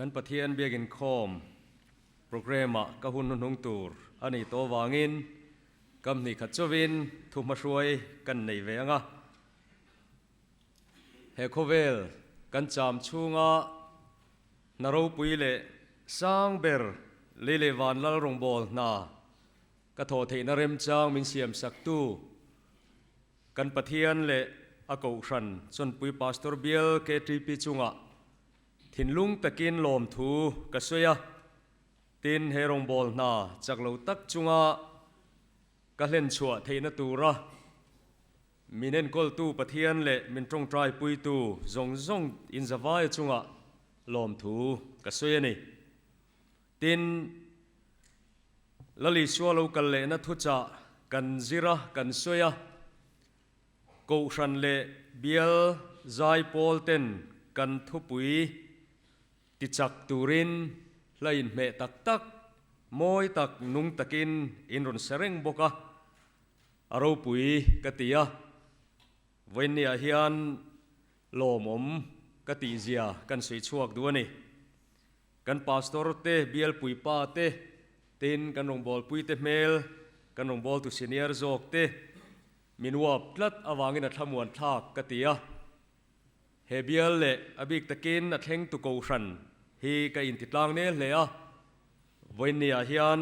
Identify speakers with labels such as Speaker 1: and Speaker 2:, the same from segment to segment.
Speaker 1: กันปะเทียนเบียกินคอมโปรแกรมะกะหุนนุ่งตูร์อันนี้ตัววางินกำนี่ขัดจวินทุกมาช่วยกันในเวงะเฮโคเวลกันจามชูงะนารปุยเลสร้างเบอร์เลวานลลรงบอลนากะโทเทนเรมจางมินเสียมสักตูกันปะเทียนเลอากาชันส่วนปุยพาสตอร์เบียลเกตรีปิจุงะทินลุงตะกินลมทูกะสวยตินเฮรงบอลนาจากเราตักจุงะกะเล่นชัวเทนตูระมินเนนกอลตูปะเทียนเลมินตรงใจปุยตูซงอินซาวายจุงะลมทูกะสวยนี่ตินลลิชัวเรากันเลนัทุจ่ากันซิระกันสวยกูชันเลเบียลใจพอลเทนกันทุปุยติจักตูรินไลน์เมตักมอยตักนุงตักินอินรุนเสรงบกะอารปุยกติยาวันนี้เฮียนโลมอมกติเซียกันสวยชวกด้วยนี่กันพาสตอร์เตเบียลปุยป้าเตตินกันรงบอลปุยเตเมลกันรงบอลตุซีเนียร์จอกเตมินวับลัดอวางินอัฐมวนทากกติยาเฮเบียลเลอบิกตะกินอัฐเฮงตุโกชันฮีก็อินติดลางเนลเลยวันนี้เฮียน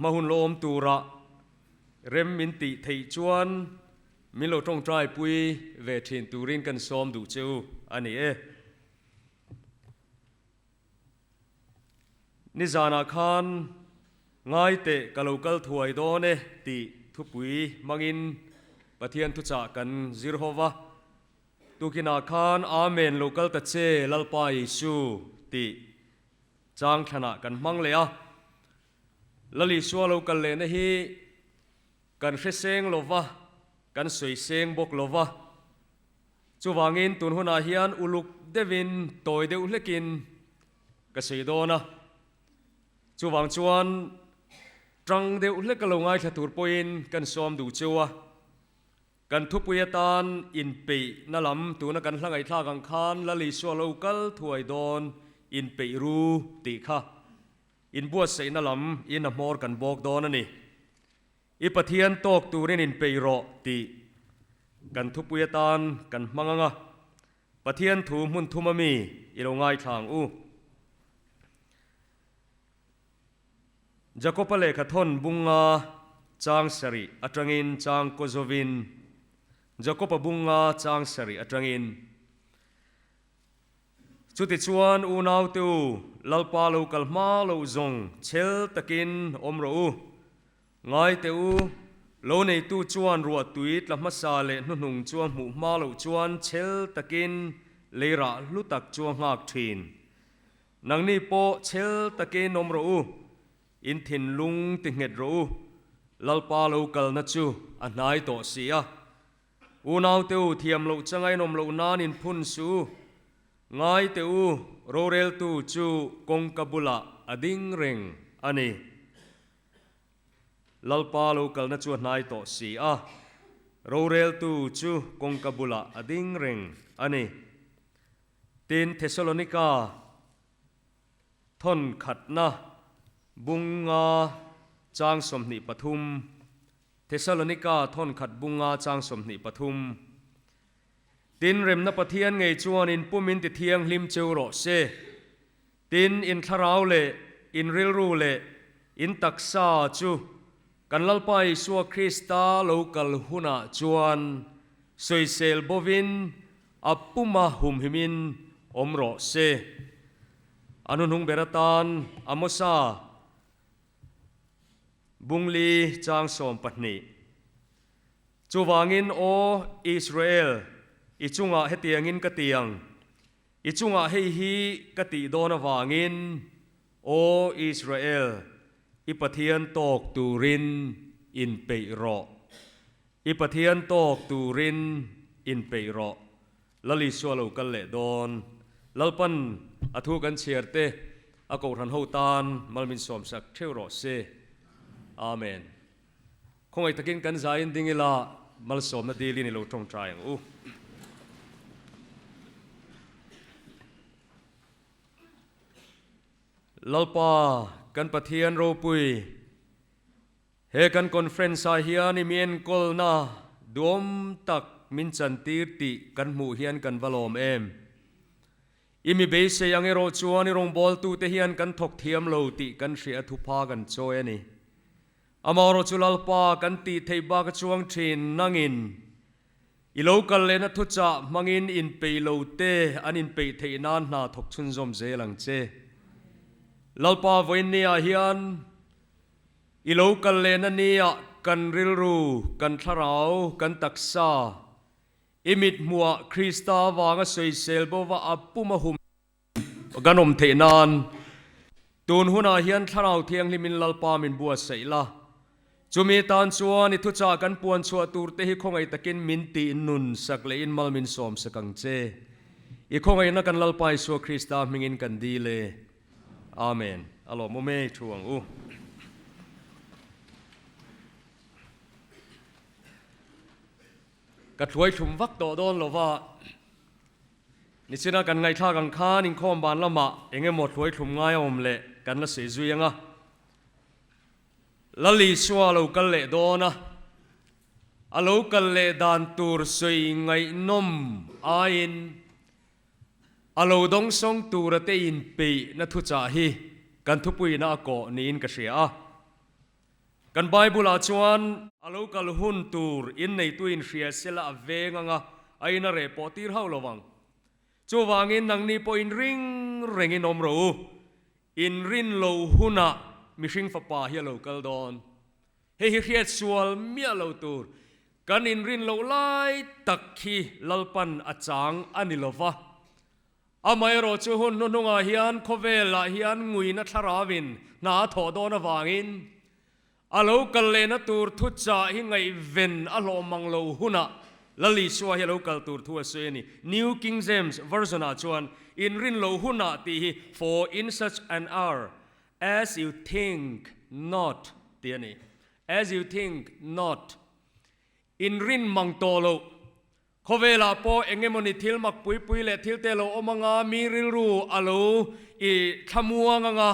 Speaker 1: มาหุ่นโลมตูระเรมมินติไทจวนมิโลตรงใจปุยเวทินตูรินกันซ้อมดูเจ้าอันนี้นิจานาคานง่ายเตะกะโลกัลถวยโดเนติทุปุยมังอินปะเทียนทุจักกันซิรโฮวะตุกินาคานอาเมนโลกัลตะเจลัลปายิสูติจางขณะกันมังเลยลลิชัวโลกัลเลนฮีกันเฟเซงโลวะกันสวยเซงบกโลวะจูวางินตุนหุนาฮิอันอุลุกเดวินโตยเดอุเลกินกษยโดนะจูวางจวนตรังเดอุเลกลงไอขตูรปอินกันซ้อมดูเจ้ากันทุบปุยตานอินปีนั่ลำตัวนักกันหลังไอท่ากังคานละลิชัวโลกัลถวยดอนอินปีรูติค่ะอินบัวใส่นั่ลำอินนมอร์กันบอกดอนนี่อีปะเทียนตกตัวนี้อินปีรอติกันทุบปุยตานกันมังงะปะเทียนถูมุนทุมามีอีลงไอทางจะก็เปเลขทนบุงงาจางสริอัตรังินจางโคโซวินจะก็ปบุงงาจางสริอัตรังินชุติชวนอูนาวตูลลปาลูกัลมาลูซงเชลตะกินอมรูง่ายเตอูโลในตูชวนรัวตุยตละมัสซาเลนุงชวนหมู่มาลูชวนเชลตะกินเลระลุตักชวนหักทินนังนี่โปเชลตะกินอมรูอินทินลุงติงเงดรูลลปาลูกัลนัจูอันนายโตเสียอูนาวเตอูเทียมลูจังไงนมลูนานินพุนสูง่ายเตอูโรเรลตูจูกงกบุละอดิงเริงอันนี้ลลปาลูกัลนัจูนายโตเสียโรเรลตูจูกงกบุละอดิงเริงอันนี้ตินเทสโลนิกาทนขัดนะบุงงาจางสมนิปทุมเทสโลนิกาทนขัดบุงงาจางสมนิปทุมตินเรมนปะเทียนไงจวนอินปุมินติเทียงลิมเจวโรเซตินอินทราวเลอินริลรูเลอินตักซาจูกันลลไปสัวคริสตาโลกัลหุนาจวนสวยเซลบวินอัปปุมาหุมหิมินอมโรเซอนุนุงเบรตานอโมซาบุงลีจางสมปัตนีจูวางินโออิสราเอลอิจุงะเฮตียงินกะเตียงอิจุงะเฮฮีกะติโดนวางินโออิสราเอลอิปะเทียนตกตูรินอินเปรออิปะเทียนตกตูรินอินเปรอลลิชัวลูกันเลดอนลลปันอทุกันเชียร์เตอากรันโฮตานมัลมินสอมสักเทวโรเซอาเมนคงไอตะกินกันใจดิ้งเอลามัลสอมนาดีลินิโลตรงใจ ลลปากันปะเทียนโรปุยเฮกันคอนเฟรนซ์อาเฮียนิมีนกอลนาดวมตักมินจันตีร์ติกันหมู่เฮียนกันวลอมอิมิเบสยังเอโรจวนิรงบอลตูเตเฮียนกันทกเทียมโลติกันเสียทุพากันโจยนี่อามารจุลลปากันตีเทบากจวงทินนังอินอิโลกันเลนทุจ่ามังอินอินเปโลเตอันอินเปเทนานนาทกชุนซอมเจลังเจลลปาวินเนียเฮียนอิโลกันเลนเนียกันริลรูกันทราวกันตักษาอิมิดมัวคริสตาวางสวยเซลบว่าอัปปุมหุมกันอมเทนานตูนหุนาเฮียนทราวเทียงลิมินลลปามินบัวเสยละจุมีตานชัวนิทุจากันปวนชัวตูร์เตหิคงไอตะกินมินตีนุนสักเลอินมัลมินสอมสักังเจอีคงไอนักกันลลปาชัวคริสตามิงินกันดีเลอาเมนอัลลอฮ์โมเมช่วงกระถวยชุมวักโตโดนหรอว่านี่สินะกันไงท่ากันค้านิ่งข้อมบานละมะเองไงหมดถวยชุมง่ายอมเละกันละเสียจุยังละลีชัวเรากันเละโดนะอาลูกันเละดานตูร์สวยไงนมอาอินอาลูดงสงตูระเตอินปีนัทุจ่าฮีกันทุปุยนาโกนีนกเสียกันไบเบิลอาจวนอาลูกัลหุนตูร์อินในตุอินเสียเสละเวงงะไอนาเรปอตีร์เฮาระวังจูวางอินนังนี้ปอินริงเร่งอินอมรูอินรินโลหุนะมิชิงฟ้าป่าเฮลกัลดอนเฮฮิเฮียสวลเมียโลตูร์กันอินรินโลไลตักขีลลปันอาจางอันิลวะอาไม่รอจูหุนนุงอาเฮียนโคเวลาเฮียนงุยนัทราวินนาถอดอนวางอินอาลูกัลเลนตูร์ทุจ่าหิไงเวนอาโลมังโลหุนะลลิชัวเฮลูกัลตูร์ทัวเซนี New King James Version อาจวนอินรินโลหุนะตี for in such an hour as you think not เตียนี่ as you think not อินรินมังโตโลเขาเวลาพอเองเงมันทิลมักปุยปุยเละทิลเตโลอมังอามีริรูอาลูอีขมัวงะ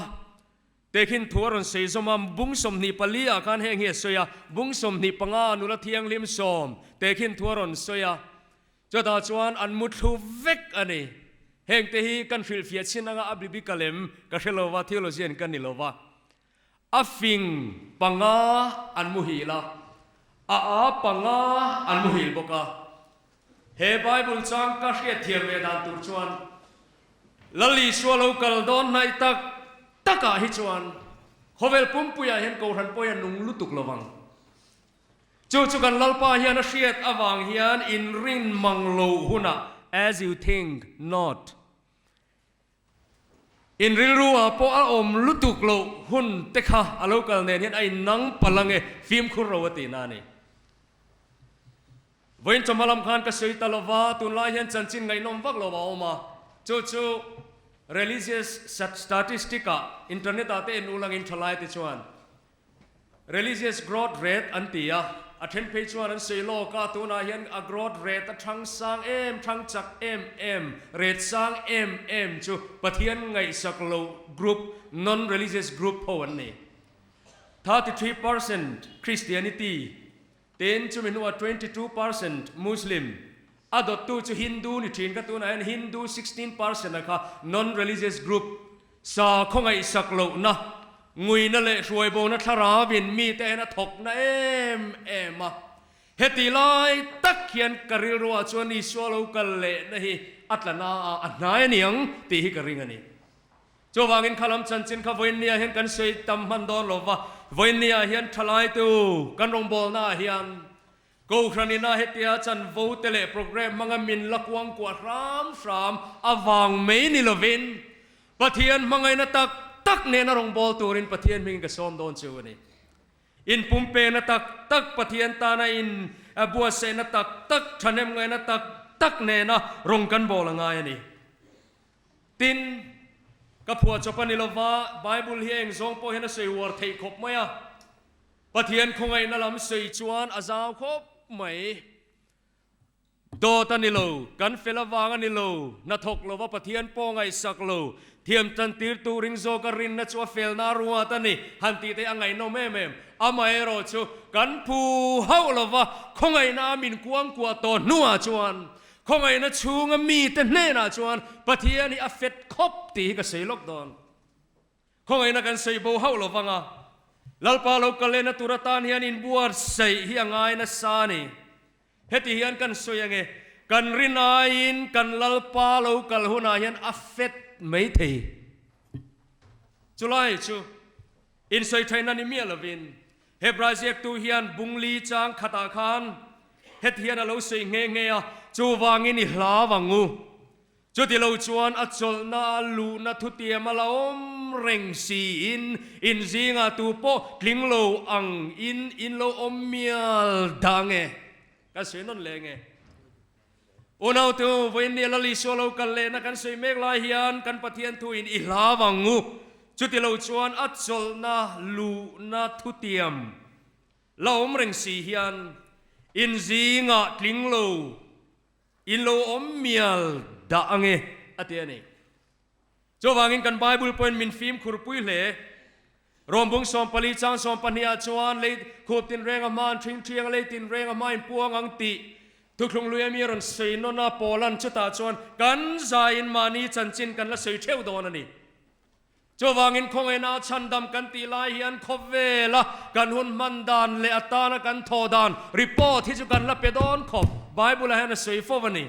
Speaker 1: เด็กินทัวรันเซซอมบุ้งสมนิปลีอาการแห่งเฮียสวยบุ้งสมนิปังอานุละเทียงลิมสอมเด็กินทัวรันสวยจะตาจวนอันมุทุเวกอันนี้แห่งเตหีกันฟิลเฟียชินังอับบิบิกาเลมกัเชลวาเทโลเจียนกันนิลวาอัฟฟิงปังอาอันมุฮิลาอาปังอาอันมุฮิลบกาเฮไบเบิลจังกัเชียเทียเวดานตุจวนลลิชัวโลกัลดอนในตักฮิจวนเขาเวลปุ่มปุยเห็นกูทันปุยนุ่งลุตุกระวังจู่กันลลปาเฮียนเชียตอวังเฮียนอินรินมังโลหุนะ as you think not อินริรัวพออมลุตุกโลหุนเตคะอาลูกัลเนียนไอ้นังพลังฟิล์มคุรวตีนานี่วันจำมาลำคานก็สวยตลอดว่าตุนลายเห็นจันจินไงน้องวักโลว่าออกมาจู่ religious statistica internet อาเตนูลังอินทลายติชวน religious growth rate อันตีอะอันเห็นเพจชวนอันสวยโลกาตุนอาเห็น growth rate ทั้งสร้างทั้งจักrate สร้างจู่ปะเทียนไงสักโล group non religious group พวันนี้ 33% Christianity เต็นจู่มีนัว 22% Muslimอดตัวจู่ฮินดูนี่ทีนก็ตัวนั้นฮินดู 16% นะคะ non religious group สาคงไงสักโลนะงุยนั่นแหละช่วยโบนัทราวินมีแต่นะถกนะมาเฮติไลตักเขียนกริรัวชวนอิสวาลูกันเละนะฮีอัตลนาอันนายนี่ยังตีฮิกริงอันนี้จวางินขลัมจันจินข้าวันนี้เห็นกันสวยตำมันดอนหลว่าวันนี้เห็นทลายตัวกันรงบอลน่าเห็นกูครั้งนี้น่าเฮติอาจันโวเตเลโปรแกรมมังมินลักวังกว่าสามอวังไม่นิลวินปะเทียนมังไงนะตักเนนรงบอลตัวรินปะเทียนมิงกษอมโดนจูนี่อินปุ่มเปนะตักปะเทียนตานะอินบัวเซนะตักชันเอ็มไงนะตักเนนะรงกันบอลง่ายนี่ตินกับผัวจบนิลวะไบเบิลเฮงทรงโปเฮนะสวยวอร์เทคบไหมอะปะเทียนคงไงนั่นลำสวยจวนอาซาวคบไหม โดตันนิโลกันเฟลวางอันนิโลนัทกโลว่าปะเทียนโปงไอสักโลเทียมตันตีร์ตูริงโซกรินนัชัวเฟลนารัวตันนี่หันตีเตอังไงโนเมเมมอามาเอโรชูกันผู้เฮาโลว่าคงไงนามินกวางกว่าโตนัวจวนคงไงนาชูงมีเตเนนาจวนปะเทียนี่อเฟตคบตีก็เสยล็อกดอนคงไงนากันเสยโบเฮาโลวังอ่ะลัลปาโลกะเลนตุรตานเฮียนอินบัวเสยเฮียงไงนาซานีเฮติเฮียนกันสวยยังไงกันรินาอินกันลัลปาโลกัลหุนาเฮียนอเฟตไม่เทจุไลจูอินสวยไทยนันนิเมียลวินเฮบราเซียกตูเฮียนบุงลีจางขัตาคานเฮติเฮียนเราสวยเงยจูวางอินอิหลาวังงูจุดที่เราชวนอัจฉรินาลูนาทุติยมาลาอมเร่งสีอินซิงาตูโปกลิงโลอังอินโลอมเมียลดังเงก็สวยนั่นเลยไงโอ้นาตัววันนี้เราลิชวเรากันเลยนะกันสวยเมกลายเฮียนกันปะเทียนทุอินอิหลาวังงูจุดที่เราชวนอัจฉรินาลูนาทุติยมเราอมเร่งสีเฮียนอินซิงากลิงโลอินโลอมเมียลดังเงอเตียนี่จวางอินกันไบเบิลเป็นมินฟิล์มขุรปุยเล่รวมบุงสอมปลีจางสอมปัญญาจวนเลยขบตินแรงอมานทิ้งเทียงเลยตินแรงอมานปวงอังติทุกครุงลุยมีรันเซนนนาโปลันชุตาจวนกันใจอินมานีจันจินกันละเสียเที่ยวโดนนี่จวางอินคงเอนาชันดำกันตีลายเฮียนคบเวละกันหุ่นมันดานเลอตานะกันโทดานรีพอร์ตที่จุกันละเปดอนขบไบเบิลให้นะสวยฟวันนี้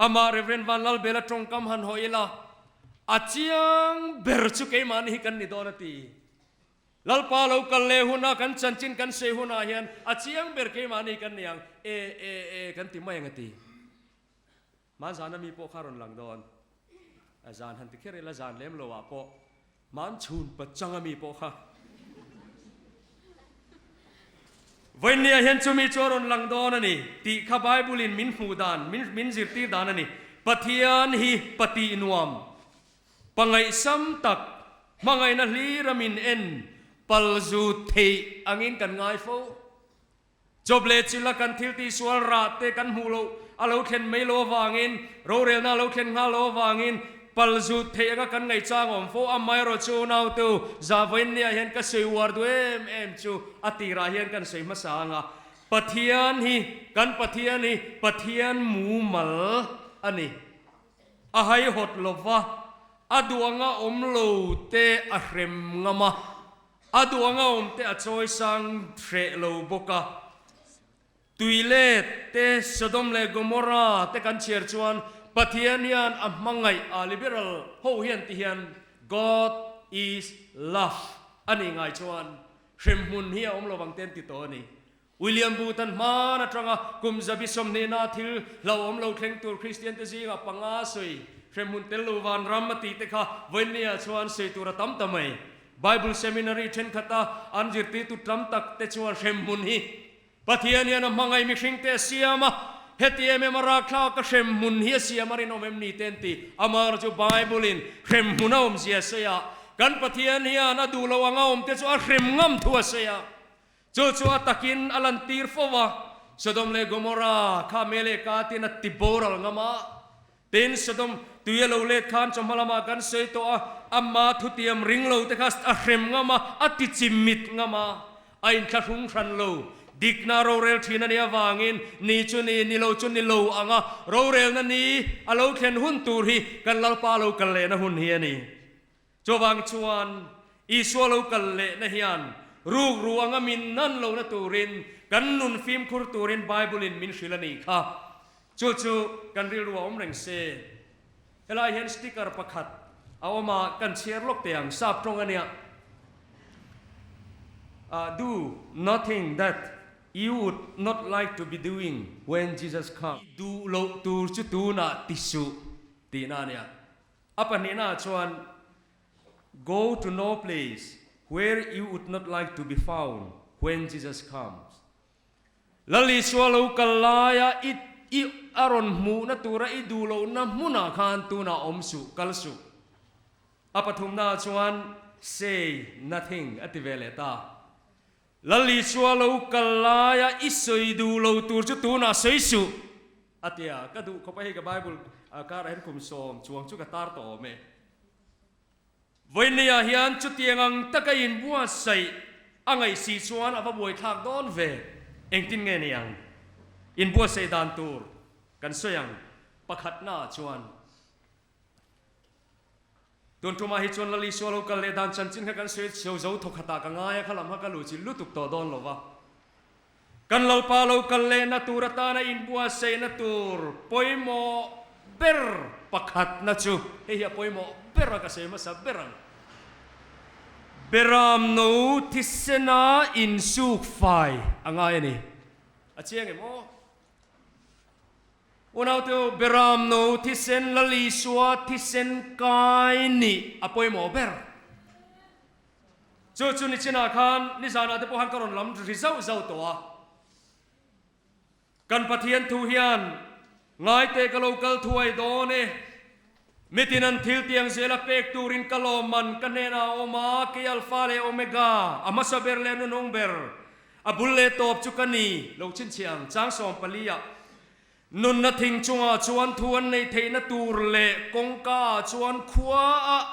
Speaker 1: อามาเรเวนวันลัลเบลตรงกำหันหอยละอาเจียงเบรชุกเอมานี่กันนิดอนตีลัลปาลูกันเลหุนากันจันจินกันเซหุนาเฮียนอาเจียงเบรเกมานี่กันยังกันติไม่ยังตีมันจานามีโปคารุนหลังดอนอาจารย์หันติเคเรลอาจารย์เลี้ยมโลวะโปมันชูนปัจจังมีโปคาวันนี้เห็นจุมีโจรนหลังดอนนี่ตีข้าไบเบิลินมินหูดานมินจิตตีดานนี่ปะเทียนฮีปฏินวมปังไงซ้ำตักมังไงนั่นลีรามินเอ็นปัลจูเทอังอินกันง่ายฟูจบเลจิลกันทิลตีสวลราเตกันหูโลอาโลเข็นไม่โลวางอินโรเรลนาโลเข็นงาโลวางอินปัลจูเทกันไงจางอมฟูอาไม่รจูนาวตูจาวันนี้เห็นกันสวยวาร์ดเอ็มจูอติราเห็นกันสวยมาสางะปะเทียนฮีกันปะเทียนฮีปะเทียนหมูมัลอันนี้อาให้หดลบวะอดวงอมโลเตอเรมงามาอดวงอมเตอจอยสังเทรโลบกะตุยเลเตสดมเลกมราเตกันเชียร์ชวนปะเทียนยันอัมมังไงอาลิเบรัลโฮเฮียนติเฮียน God is love อันนี้ไงชวนเข็มมุนเฮียอมโลบังเต้นติโตนี่วิลเลียมบูตันมานะตรังกุมจะบิสมเนนาทิลเราอมโลเคร่งตัวคริสเตียนเตจีกับปังอาสุยเข็มมุนเตลูวานรัมมติเตค่ะวันนี้ชวนเสตุระตั้มทำไมไบเบิลเซมินารีเช่นขัตาอันจิตติตุตรัมตักเตชวนเข็มมุนฮีปะเทียนยันมังไงมิชิงเตเสียมาเฮติเอเมมาราคลากเข็มมุนฮีเสียมาริโนเมมนีเตนติอามารจูไบเบิลินเข็มมุนเอาเสียเสียกันปะเทียนยันดูละวังเอาเตชวนเข็มงำทัวเสียจูตักินอลันตีร์ฟวะสดมเลกมราข้าเมเลกาตินัตติโบรัลงมาเต็นสดมตุยโลเลคานจอมพลามากันเสยตัวอามาทุติยมริงโลเตคัสอเข็มงมาอติจิมิดงมาไอ้ขรุงขันโลดิกนาโรเรลทีนันยาวางินนี่จุนีนิโลจุนิโลอ่างโรเรลนันนี้อโลเคนหุนตูรีกันลลปาโลกันเลนะหุนเฮียนี่จวางชวนอีสวโลกันเลนะเฮียนรูกรัวงมินนั่นโลนะตูรินกันนุนฟิล์มคุรตูรินไบเบิลินมินชิลนีค่ะจู่กันเรียรัวอมเร่งเซเฮลายเห็นสติกเกอร์ประคัดเอามากันเชียร์ลกเตียงทราบตรงอันเนี้ยdo nothing that you would not like to be doing when Jesus comes ดูโลตูจุตูน่ะติสุตีน่าเนี่ยอัปนี้น่าชวน go to no place where you would not like to be found when Jesus comes ละลิสวาลูกัลลายาอิอารอนมูนตูระอิดูโลนะมุนาคานตูนาอมสุกัลสุอปทุมนาชวน say nothing อติเวเลตา ละลีชัวเรากัลลายาอิสอยดูเราตูจุตูน่าสวยสุอาทิยาก็ดูเขาไปให้กับไบเบิลอาการเห็นคุมสมช่วงชุกตาร์โตเมวันนี้ฮิอันจุดยังอังตะกัยอินบัวใส่อังไอซีชวนอาบวยทากดอนเวเองตินเงนี่ยังอินบัวใส่ดานตูร์กันสยังประคัดหน้าชวนตุนทุมาฮิชวนละลีชัวเรากัลเลดานจันจินกันสวยเชียวเจ้าทุกขตากังไงขลังฮักกัลูจิลุตุกต่อดอนหรอวะกันเราปาเรากัลเลนตูรตานะอินบัวใส่นตูร์ปอยโมเบอร์ประคัดนะจูเฮียปอยโมเบอร์ก็ใส่มาสับเบอร์เบรามโนทิศนาอินสุขไฟอังไงนี่อาเชียงเอ็มโอวันเอาตัวเบรามโนทิศนละลีสวาทิศนกายนี่อภัยโมเบร์จู่ๆนี่ชินาคานนิสานาเตปหันกรอนลำริเจ้าตัวกันปะเทียนทูเฮียนง่ายเตะกะโลกลถวยโดเนมิตินันทิลเตียงเซลเป็กตูรินกะโลมันกันเนนาโอมาเกียลฟาเลโอเมกาอามาซาเบร์เลนุนองเบร์อาบุลเลตอบจุกันีโลชินเชียงจางสอมปลียนุนนทิงจงอาชวนทวนในเทนตูรเลกงกาชวนขวา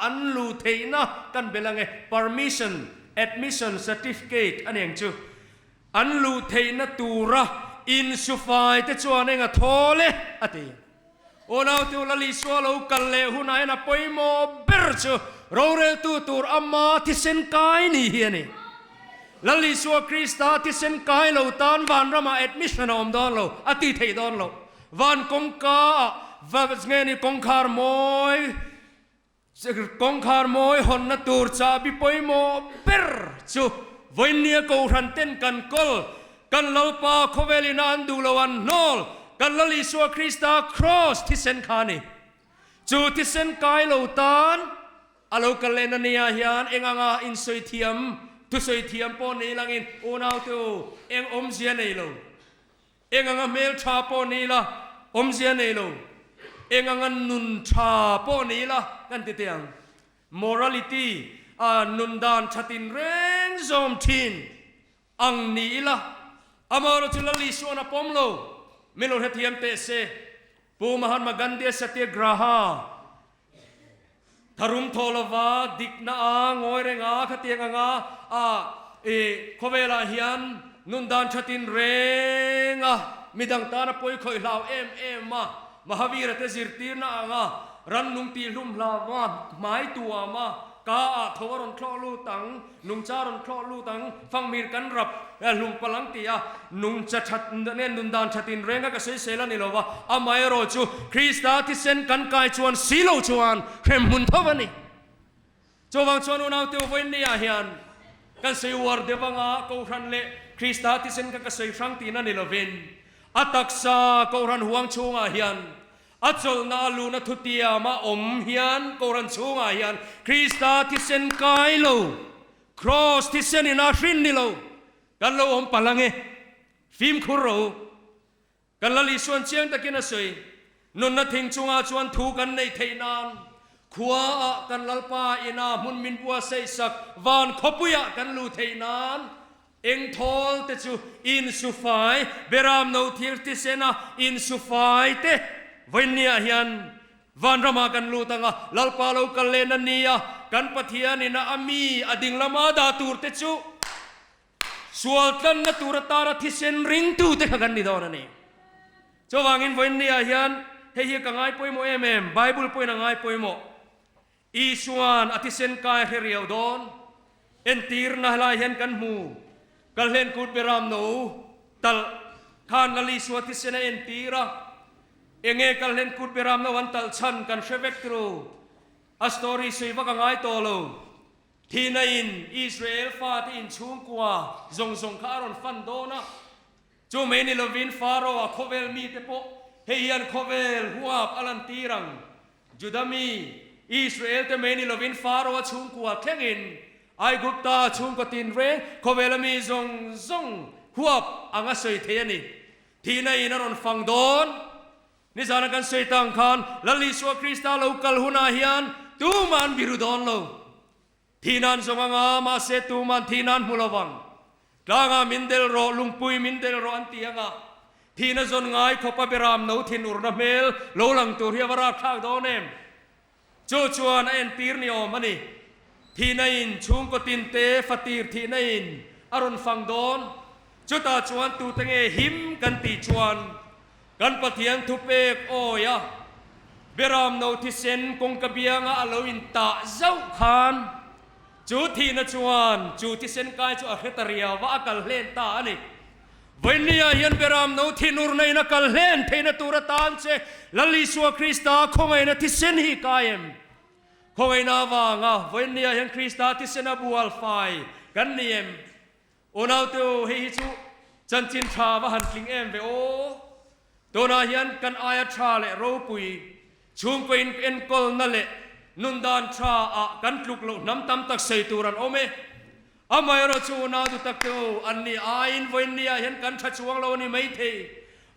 Speaker 1: อันลูเทนะกันเบลังเอ permission admission certificate อันเองจูอันลูเทนตูระอินสุฟายแต่ชวนเองอะทอเลอะตีโอ้เราตัวละลิสวาเรากัลเลหุนายนะปอยโมเบอร์จูเราเรตูตูร์อามาที่เส้นกายนี่เฮียนี่ละลิสวาคริสต์ที่เส้นกายเราตานวันรามา admission อมดอนเราอติเทดอนเราวันกงกาวันเงี้ยนี่กงคาร์มอยกงคาร์มอยหอนนัตูร์ชาบิปอยโมเบอร์จูวันนี้กูรันเต้นกันกอลกันเล่าปาโคเวลินันดูลวันนอลกันละลิสวาคริสต์ครอสที่เส้นขานี่จูที่เส้นกายเราตานอาลูกันเลนนี่อาฮิอันเองอ่างอินสวยเทียมทุสวยเทียมปนนี่ลังอินโอนาตัวเองอมเสียนี่เราเองอ่างเมลชาปนนี่ละอมเสียนี่เราเองอ่างนุนชาปนนี่ละกันติดยัง morality นุนดานชัดินเร่งซอมทินอังนี่ละอามาเราจุลลิสวานะปมโลเมโลเฮติยมเตเซปูมหันมากันเดียสเตียกราฮาทารุมโทลวาดิกนาอางอยเรงาขเตียงงาโคเวลาฮิอันนุนดานชัดินเรงมิดังตานะปอยคอยลาวเอ็มมามหาวีรเตจิรตีนาอ่างรันนุงตีลุ่มลาวาไม้ตัวมากาทวารอนคลอลูตังนุงจารอนคลอลูตังฟังมีกันรับลุงพลังตีนุงจะชัดเนี่ยนุนดานชัดินเรงก็เสียแล้วนี่เราว่าอามาเอโรจูคริสต์ที่เซนกันกายชวนสีโลชวนเข็มมุนทวันนี่จวังชวนอุณาตัววันนี้อาเฮียนกันเสียวร์เดวังกูรันเล่คริสต์ที่เซนก็เสียฟังตีนั่นนี่เราเวนอัตักษากูรันห่วงชวงอาเฮียนอัจฉรินาลูนัทุติยามาอมเฮียนกูรันชวงอาเฮียนคริสต์ที่เซนกายโลครอสที่เซนอินาฟินนี่โลกันเราอมพลังฟิล์มคุโรกันละลิส่วนเชียงตะกินสวยนุนนัทิงจงอาชวนถูกันในเทนานขวากันลลปาอินามุนมินบัวเซสักวานขบุยกันลูเทนานเอ็งทอลเตจูอินสุฟายเบรามโนทิร์ติเซนาอินสุฟายเตวันนี้เฮียนวันรามากันลูตังลลปาโลกันเลนันนียกันปะเทียนินาอามีอดิ่งละมาดาตูร์เตจูส่วนกันนัตุรตาร์ที่เซนริงตูเตกันนี่ดอนนี่จวางอินวันนี้อาเฮียนเฮียกังไงป่วยโมไบเบิลป่วยนังไงป่วยโมอีสวานอธิเซนกายเฮียดอนเอ็นตีร์น่าลายเห็นกันหูกันเล่นกูดเบรามโนตัลขานละลิสวติเซนเอ็นตีระเองกันเล่นกูดเบรามโนวันตัลชันกันเชเวกตรูอัสตอรีสุยว่ากังไงโตโลที่นั่นอิสราเอลฟาที่อินชุงกัวจงคารอนฟันโดนะจูเมนิลวินฟาโรโคเวลมีเตโปเฮียนโคเวลหัวอัลันตีรังจุดามีอิสราเอลเตเมนิลวินฟาโรชุงกัวเคงินไอกุปตาชุงกตินเรงโคเวลมีจงหัวอังสวยเทียนี่ที่นั่นนรอนฟังโดนนิสานักันสวยตังคานลลิสวคริสตาลูกัลหุนาฮิยันตูมันบิรุดอนโลที่นั่นทรงงามาเสตุมันที่นั่นมุลวัง ลางามินเดลโรลุงปุยมินเดลโรอันเตียงทีน่ะจนง่ายขบปะเบรามนูทินอุรนาเมลโลลังตัวเรียวราข้าวโดนเนมจูจวนเอ็นตีร์นิโอมันนี่ทีนัยชุงกตินเตฟตีร์ทีนัยอรุณฟังโดนจุตาจวนตูตังเอหิมกันตีจวนกันปะเทียนทุเปกโอยะเบรามนูทิเซนกงกะเบียงอโลอินตาเจ้าขานจูทีน่ะจวนจูทิเซนกายจูอัคตเรียวว่ากัลเลนตาอันนี้วันนี้ยันเบรามนูทินูร์ในนักกัลเลนเทนตูระตานเชลลิสวคริสตาคงไงนะทิเซนฮีกายมคงไงนาวางวันนี้ยันคริสตาทิเซนบัวลไฟกันเนียมโอนเอาตัวเฮฮิจูจันจินทราว่าหันคลิงเอ็มเวโอตัวนายันกันอายทราเลโรปุยชุงกินเอ็นกอลนั่นแหละนุนดานทรากันลุกโลน้ำตำตักใส่ตัวรันโอเมอามายรจูนาดูตักเตออันนี้อาอินวันนี้เห็นกันชัดช่วงเรานี่ไม่เท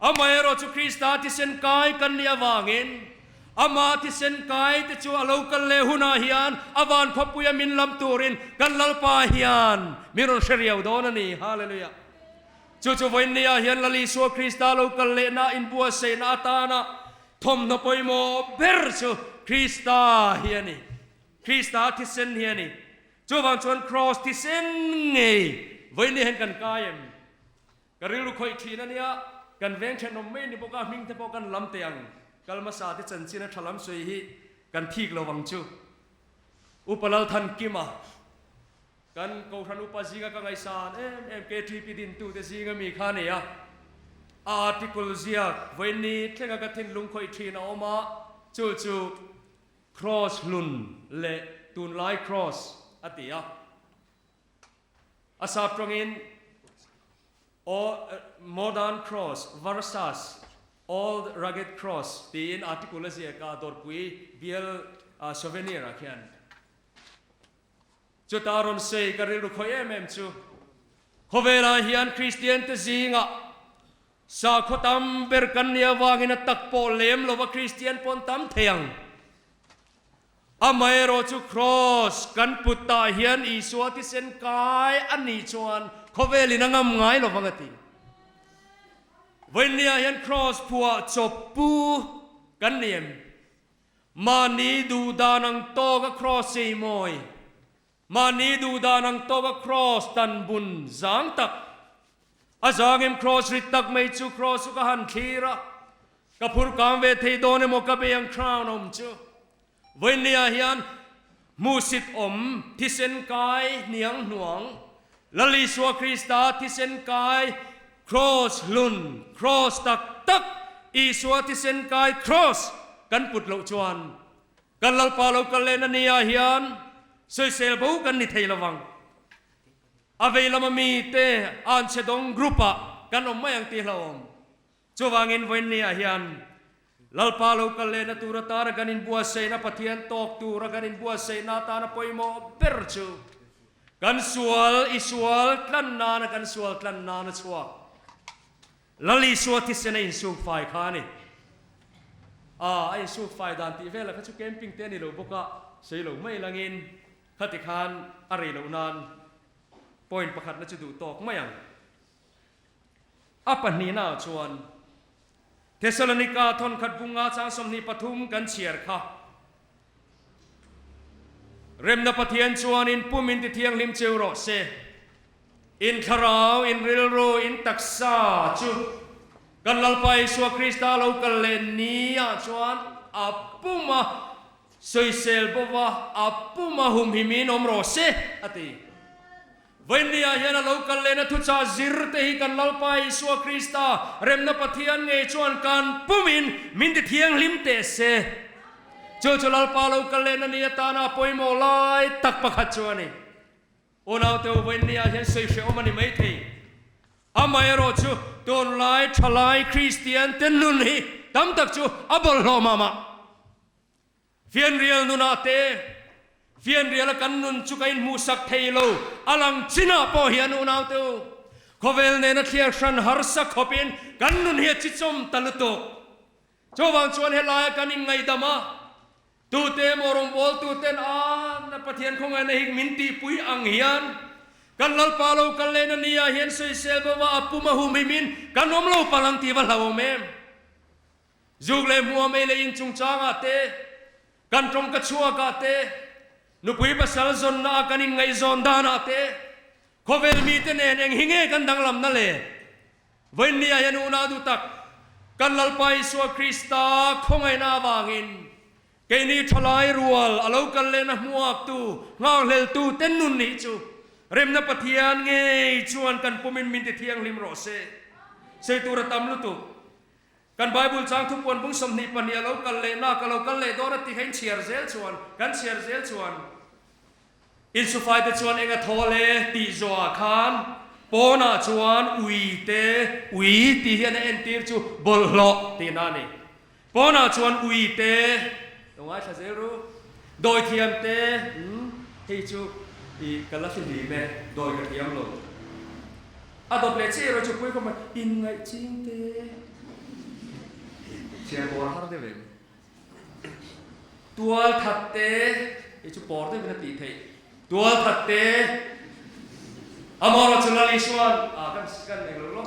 Speaker 1: อามายรจูคริสต์ที่เส้นกายกันเนี่ยวางเงินอามาที่เส้นกายที่จูอาลูกันเลหุนาฮิอันอาวานขบุยมินลำตูรินกันลลปาฮิอันมิรุนเชียวโดนนี่ฮาเลลูยาจูวันนี้เห็นลลิสัวคริสต์อาลูกันเลน่าอินบัวเซนาตานะทอมนปอยโมเบอร์จูคริสต์ฮิอันนี่คริสต์ที่เส้นฮิอันนี่จูวันชวนครอสที่เส้นไงวันนี้เห็นกันกายมกันเรื่องลูกคอยทีนั่นเนี่ยกันเวงเชนนมไม่นี่พวกกันมิ่งที่พวกกันลำเตียงกันมาสาธิตจันทร์นะทลำสวยฮีกันทีกระวังจูอุปลัลทันกิมากันกองทันอุปจิกกันไงสานเกทีปีดินตูเตจิกมีข้าเนี่ยอาร์ติคุลเซียวันนี้เท่งกันทิ้งลุงคอยทีนะออกมาจูครอสลุนเละตูนไลครอสอติยาอาสาบตรงอิน or modern cross versus old rugged cross ตีนอาร์ติคุลเซียกาดอร์ปุยเบียลsouvenir อะเขียนจุดอารมณ์เสกเรื่องรุขยเอ็มจูขเวลาเฮียนคริสเตียนเตจิงะสาขตัมเบรกันเนียวางินตักโปเลมลวคริสเตียนปนตัมเทียงอเมโรจูครอสกันปุตตาเฮียนอีสวติเซนกายอันนี้ชวนขเวลินังงไงลวังติวันนี้เฮียนครอสพัวจบปูกันเนียมมานีดูดานังโตกับครอสเซมอยมานีดูดานังโตกับครอสตันบุญจางตักอาจางเอ็มครอสริตักไม่จูครอสก็หันทีระกับผู้กำเวทีโดนโมกับเบียงคราวน์อมจูวันนี้เฮียนมูสิตอมที่เส้นกายเนียงหน่วงลลิสวคริสตาที่เส้นกายครอสลุนครอสตักอีสวที่เส้นกายครอสกันปุดโลจวนกันลลปาโลกันเลนนียเฮียนสวยเซลบูกันนิเทลวังอเวลามามีเตอันเชดงกรุ๊ปกันอมไม่ยังตีเราอมจวางินวันนี้เฮียนลลปาโลกันเลนตูรตาระกันอินบัวเซนาปะเทียนตอกตูระกันอินบัวเซนาตานะปอยโมเบอร์จูกันสวลอิสวลคลันนานะกันสวลคลันนานะชัวลลิสวติเซนินสุไฟขานี่ไอสุไฟดันตีเวลาเขาชุกเกมปิ้งเตนี่เราบอกว่าเสียเราไม่ละเงินขัดติคานอะไรเหล่านั้นปอยน์ประคัดน่าจะดูตอกไม่ยังปันนี้น่าชวนเทสโลนิกาทนขัดบุงอาจางสมนีปทุมกันเชียร์ค่ะเริ่มนับเทียนชวนอินปุ่มินติเทียงลิมเจวโรเซอินคาราวอินริลโรอินตักซาจูกันลลไปสัวคริสตาโลกันเลนียชวนปุมาสวยเซลบัวปุมาหุมหิมินอมโรเซอติวันนี้เห็นเรากันเลยนะทุกชาจิรเตหิกันลลไปสัวคริสตาเริ่มนับเทียนเงยชวนกันปุมินติเทียงลิมเตเซจูลลปาเรากันเลยนะนี่ตานาปอยโมลายตักปะขัดชวนี่โอนาเตวันนี้เห็นสวยเชอมันไม่เทอามาเอโรจูโดนไล่ทลายคริสเตียนเต็นนุนฮีตั้มตักจูอับลโลมามาเฟียนเรียลนุนาเตเฟียนเรียลกันนุนจุกัยมูสักเทโลอลังจินาปอเฮียนุนาเตขเวลเนนัทเลียชันฮาร์สักขบินกันนุนเฮียจิจอมตลุโตจวันชวนเฮลายกันยังไงดามาตูเตมอรงบอลตูเตนนับเทียนคงไงในหิกมินตีปุยอังเฮียน kan lal palo kan le na nia hian soi sel ba apu ma hu min kan nom lo palang ti wa hlaw mem zuk le mua me le in chung changa te kan trong ka chua ka te nu pui pa sal zon na kan in ngai zon da na te khovel mi te nen eng hinge kan dang lam na le voin nia hian una du tak kan lal pai suwa krista khongai na wangin cái ni thalai rual alo kan le na muak tu ngau lel tu ten nun ni chu rem na pathian nge chuan kan pumin min te thiang lim ro se tu ra tam lu tu kan bible chang thu pon bung som ni pan ya lo kan le na ka lo kan le do ra ti hein chiar zel chuan kan chiar zel chuan in su fai te chuan enga thole ti zo khan pona chuan ui ti hian en tir chu bol lo ti na ni pona chuan ui te đúng ai sẽ ru đôi thiam te thì chú thì cái lá phim gì mẹ đôi cái thiam rồi đọc lệ chi rồi chú cuối cùng mà in ngày chính te chia bò hát đấy vậy tual thật te thì chú bò đấy bên tí thấy tual thật te amor chú là lý xuân cái này rồi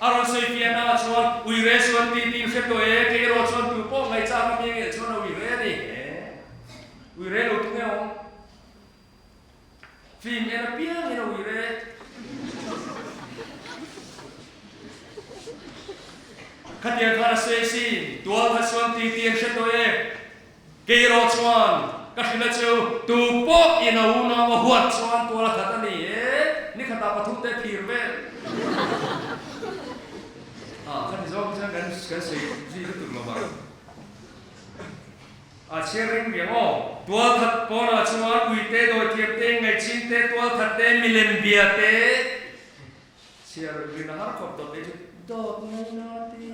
Speaker 1: aron soi fiana chuan uire chuan ti phep to e ke ro chuan tu po ngai cha ma mi nge chuan uire ni uire lo tu ngeo phim era pia ni uire khatia khara soi si tual tha chuan ti phep to e ke ro chuan ka khila chu tu po ina una ma huat chuan tual kha ni ni khata pathum te phir ve kan zo kan kan sei ji lu tu ma ba chia ring biang o tua that pona chuan ui te do tiep te ngai chin te tua that te milen bia te chia ring na har khop to te do ngai na ti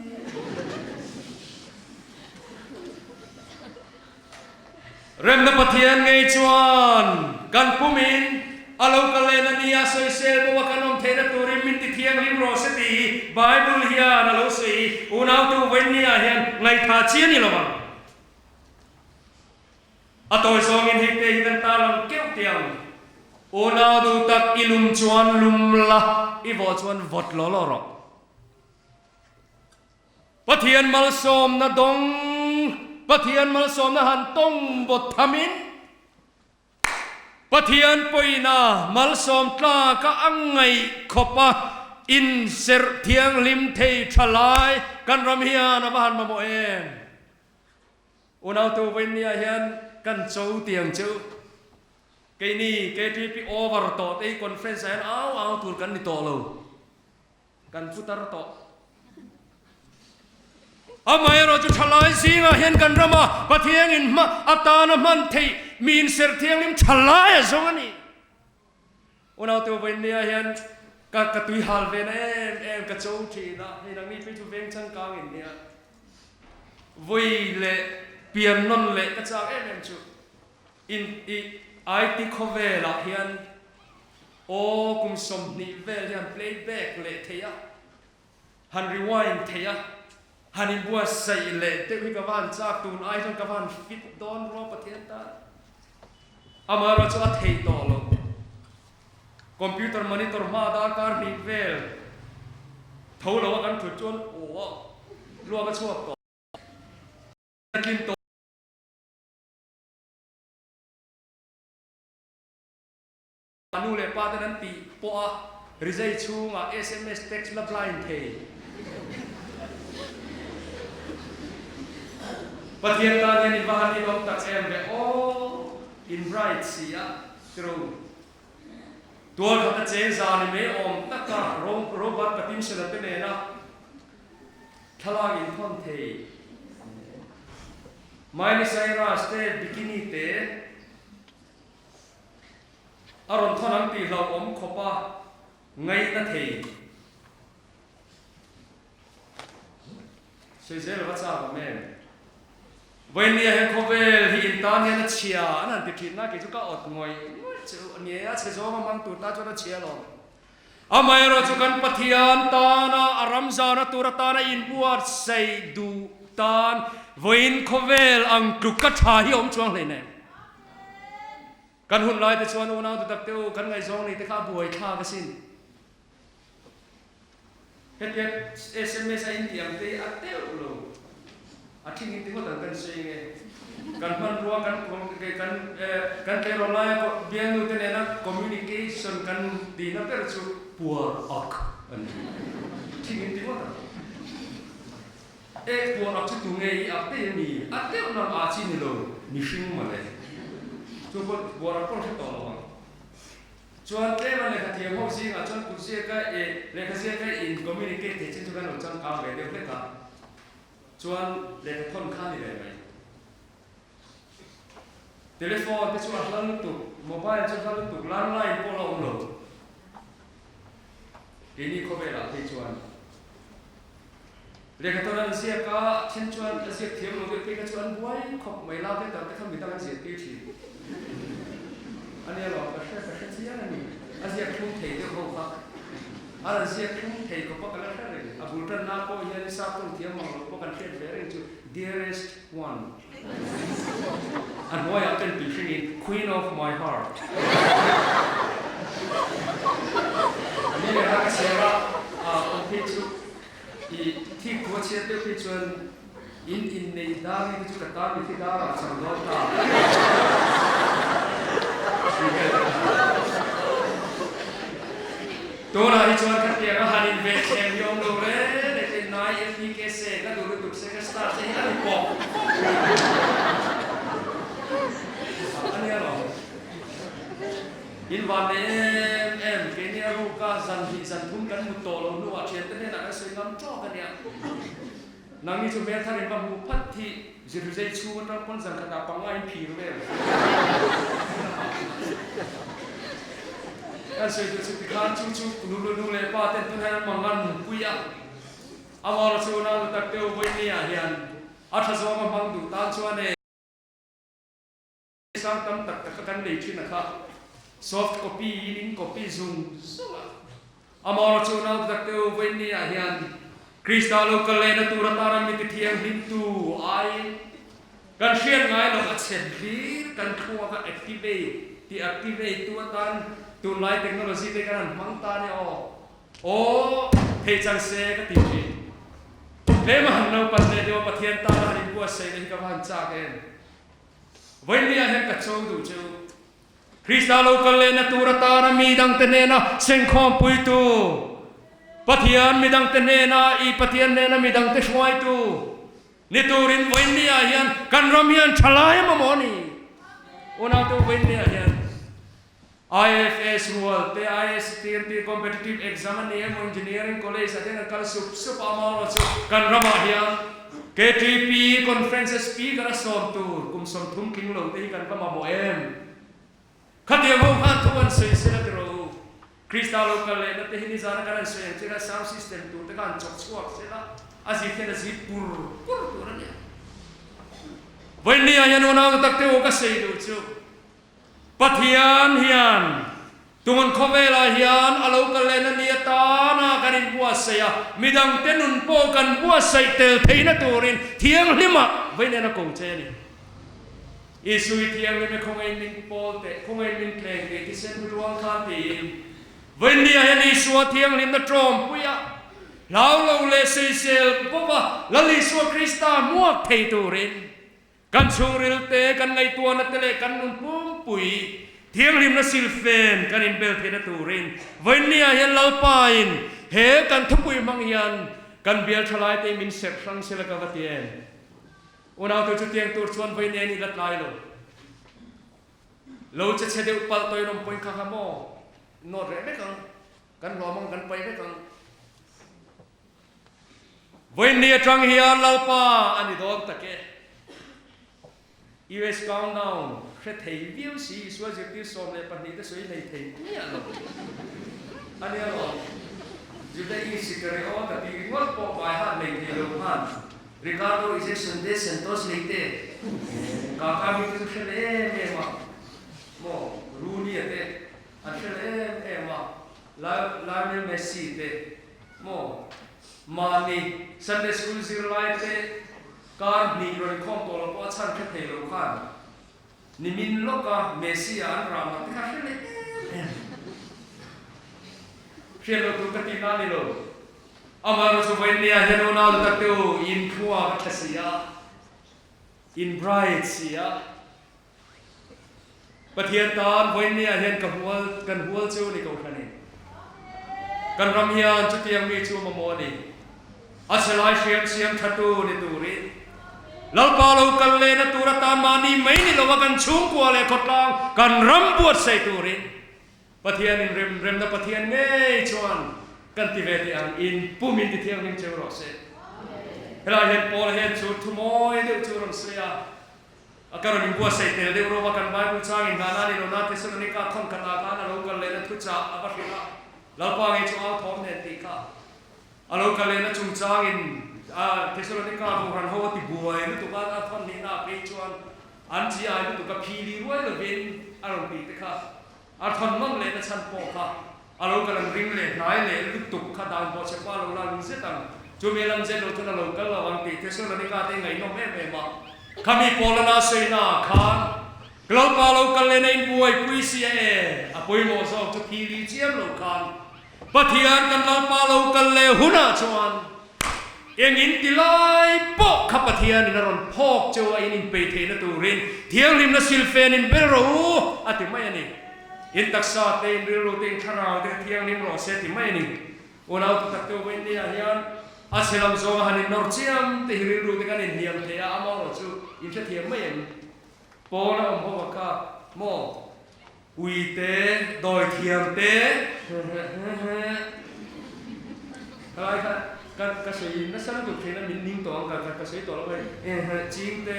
Speaker 1: rem na pathian ngai chuan kan pumin alo kalena nia soi sel bo kanom thena turin min ti thiang lim ro se ti bible hian alo sei unau tu wen nia hian ngai tha chian ni lawang atoi song in hekte hian ta lang keu tiang unau du tak ilum chuan lum la i vo chuan vot lo lo ro pathian mal som na dong pathian mal som na han tong bot thamin pathian poina mal som tla ka angai khopa in ser thiang lim thei thalai kan ram hian aban ma mo em unau tu wen nia hian kan chou tiang chu cái ni cái trip over to te conference an au tur kan ni to lo kan putar to amai ro chu thalai singa hian kan rama pathian in ma atana man thei min ser thiang lim thalai zong ani unau tu wen nia hian ka tui hal ven em ka chou thi na ni nang ni pe chu veng chang kang in nia voi le pian non le ka chang em chu in i ai ti khove la hian o kum som ni vel hian playback le theya han rewind theya hanin bua sai le te wi ka van chak tun ai thon ka van fit don ro pathian ta amara chu a thei to lo computer monitor ma da kar ni vel tholo kan thu chon o lo ka chuak to kin to anu le pa tan pi po a rizai chunga sms text la blind thei pathian ta ni vahan ni long ta em ve o in bright sia true tual khat che za ni me om taka robot patim se la te ne na thalang in thon thei mai ni sai ra ste bikini te aron thonang ti lo om khopa ngai na thei se zel va cha ba men when ni he khovel hi intan he na chia anan ti thin na ke chu ka ot ngoi chu ania ya che zo ma mang tu ta chu na chia lo amai ro chu kan pathian ta na aram za na tu ra ta na in buat sei du tan voin khovel ang tu ka tha hi om chuang le ne กันหุ่นลอยแต่ชวนโอนาตุตักเตียวกันไงซองนี่แต่ข้าบวยข้าก็สิ้นเฮ็ดSMS อินเดียมเตะอัดเตียวโลอาทิตย์นี้ที่เขาตั้งกันเสียงกันมันรัวกันกันเตะออนไลน์ก็เบียนนู่นเนี่ยนะ communication กันดีนะแต่ชุดปัวออกอันที่นี้ที่เขาตั้งปัวออกชุดตัวเงี้ยอัดเตียวมีอัดเตียวนั่งอาชีพนี่โลมีชิงมาเลยชุดปัวออกก็ชุดต่อระวังชวนเต้มันเลยขัดเทียมห้องซิงอ่ะชวนกุศลก็เลยขัดเสียก็อินคอมมิวนิเคทเช่นทุกการหนุนจังเอาไปเดี๋ยวเพื่อนกันชวนเลยขัดทนข้ามนี่เลยไหมโทรศัพท์ไปชวนลั่นตุกโมบายชวนลั่นตุกลั่นไลน์พวกเราหลงทีนี้เขาไปละไปชวนเลยขัดตอนนั้นเสียก็เช่นชวนเสียเทียมลงไปก็ชวนไว้ขบไม่เล่าได้แต่เขามีตั้งเสียตีทีอันนี้เราก็แค่เสียนั่นนี่อาเซียคุ้มเทเดียวเขาฟังอาเซียคุ้มเทก็พอกันแล้วแค่เลยอาบุตรนาโปยันสับตุ้งเทียมมังพอกันแค่เบรนจู dearest one อันว่าอยากเป็นปีนี้ queen of my heart อันนี้เลยนะเสียว่าองค์พิจุที่ขวดเชียร์เดียวพิจวนอินในดาริพิจุกตามีที่ดาราสังโดษตาตัวนั้นที่ชวนกันเดียวก็หันอินเวสเอ็มยองดูเลยเด็กน้อยมีเคสก็ดูรูปเซ็กซ์สตาร์ที่อันนี้บอกอันนี้หรออินวันเอ็มเกเนียรูกาซันฮิซันทุ่มกันมุตโตลงดูว่าเชียร์เนี่ยนักสวยงามจ้อกันเนี่ยนางนี่จะเมื่อท่านเห็นว่ามูพัดที่จะรู้ใจชูนรับคนสังกัดปังไงผีรู้ไหมกันสวยดูสุดที่ข้าชูดูเลยป้าเต้นตุ้งให้มันมันกุยอ่ะอาวาร์ชวนาตักเตียวไว้เนี่ยเฮียนอัศวมันบังดูตานชวนเนี่ยสร้างตั้มตักกันเลยที่นะครับ soft copy ลิง copy zoom อาวาร์ชวนาตักเตียวไว้เนี่ยเฮียนคริสตัลโลกเลนตูรตารามิติเทียงหินตูไอกันเชียนไงเราอัดเสร็จดีกันทัวร์กัน activate ที่ activate ตัวตันตัวไลท์เทคโนโลยีในการมังตาเนี่ยโอ้เฮจังเซก็ติดจีเล่มันเราปัจจัยเดียวปะเทียนตาหันบัวเซนกับหันจากเองวันนี้เห็นกัดโจดูจูคริสตัลโลกเลนตูรตารามีดังเตเนนะเซงคอมปุยตูปะเทียนมีดังเตเนนะอีปะเทียนเนนะมีดังเตชวายตูนี่ตูรินวันนี้เห็นกันรำเฮียนฉลายมาโมนี่โอ้นาตัววันนี้เห็นIFS World, the ISTNT Competitive Examination Engineering College, I think I sup amount of kan ramahian, KTP Conference Speaker som tu, som thum king lo te kan kama mo Khatia ho khan thuan sei sela tro. Crystal local le na te hini zana kan sei chira sound system tu te kan chok chok sela. Asi khena si pur tu na ne. When ni ayan ona tak te o ka sei do chu. Pathian hian tungon khovela hian alo kalena niata na kanin puasaya midang tenun po kan puasai tel theina turin thiang lima vaina na kong cheni isui thiang le khong ai min pol te khong ai min kleng te tisen ruang kha ti vainia hian isua thiang lim na trom puya lau lo le sel pova lali su krista muak thei turin kan suril te kan ngai tua na tele kan nun pum pui thiang lim na silfen kan in bel thena turin vainia hian lalpain he kan thupui mang hian kan bial thalai te min sek sang sela ka vatien unau tu tiang tur chuan vainia ni lat lai lo che che de upal toy rom point kha mo no re me kan lo mang kan pai me kan vainia trang hian lalpa ani dog take US countdown khét thầy viêu sĩ xóa diệt tiêu xóm này bắt đi tới suy này thầy nhẹ lắm anh em rồi dù đây ý sĩ cái đó tại vì ngót bỏ bài hát này thì lâu hơn Ricardo is Sunday Santos late cả mình cứ xem em mà mo Rooney thế anh xem em mà Lionel Messi thế mo Mane Sunday school zero life thếการมีโดยข้อมตัวเราก็ชั้นแค่เทโลขัน นิมินโลกาเมสซี่อันรามันที่ข้าเชื่อเชื่อเราตุกตินานี่โลอามาเราจะเป็นเนี่ยเฮโนนาลุตักเตวอินพัวกัสยาอินไบรท์เสียปะเทียนตอนวันนี้เห็นกับหัวกันหัวจูนี่ก็ขนาดนี้กันรำเฮียนจุดยังมีจูมาโมนี่อาศัยเสียมทัดตูนี่ตูริแล้วพอเรากันเลยนะตูรตานมานี่ไม่นี่เราว่ากันชุ่มกว่าเลยขดลางกันรำบวชใส่ตูริปะเทียนเร็มนะปะเทียนง่ายชวนกันที่เวทีอันอินผู้มินที่เที่ยงนิ่งเจ้ารอเสเราเห็นพอเห็นชุดทุ่มอยเดือดจูรังเสียอาการนี้บัวใส่เตลเดี๋ยวเราว่ากันไปผู้ชายอินทานานี่เราหน้าเทศนิกาท่องกันอาการเรากันเลยนะทุจ่าอาบัติละเราพอไงช่วงท้องเนี่ยตีค่ะเรากันเลยนะจุงจ้างอินเทศนิกาบุรันหัวติบัวนี่ตุกอาท่อนนี่น่าเป็นชวนอันที่ไอ้ตุกพีรีรวยเราเป็นอารมณ์ดีตีค่ะอาท่อนมั่งเลยนะฉันพอค่ะเรากันริงเลยนายเลยลุตุกขาดานพอเชื่อว่าเราลังเสียตังจูเมลังเจเราทุนเรากันเราวันตีเทศนิกาเต็งไงน้องแม่แม่มาขมิโพลนาเซนาคานกลบมาเรากันเลยในบุยปุยเสียอปุยโมซอกทุกทีรีเจียมเราคานปะเทียนกันเรามาเรากันเลยหุนาชวนเองอินติไลปอกขับปะเทียนนรนพอกเจ้าอินเปเทนตูรินเทียงริมนสิลเฟนินเบรูอติไม่นี่อินตักซาเตนเรือเตนคาราวเทียงริมรอเซติไม่นี่วันเอาตักเตวินเนียเฮียนอาเซลัมโซฮันินนอร์เซียมที่ริรูที่กันอินเดียมเทียอามองเราจูอินเทียมไม่เห็นโปนะอมพวกก็โมอุยเตดอยเทียมเตอะไรครับก็ใช้นักสร้างตัวเทียนมินนิ่งตัวก็ใช้ตัวเราไปจริงเต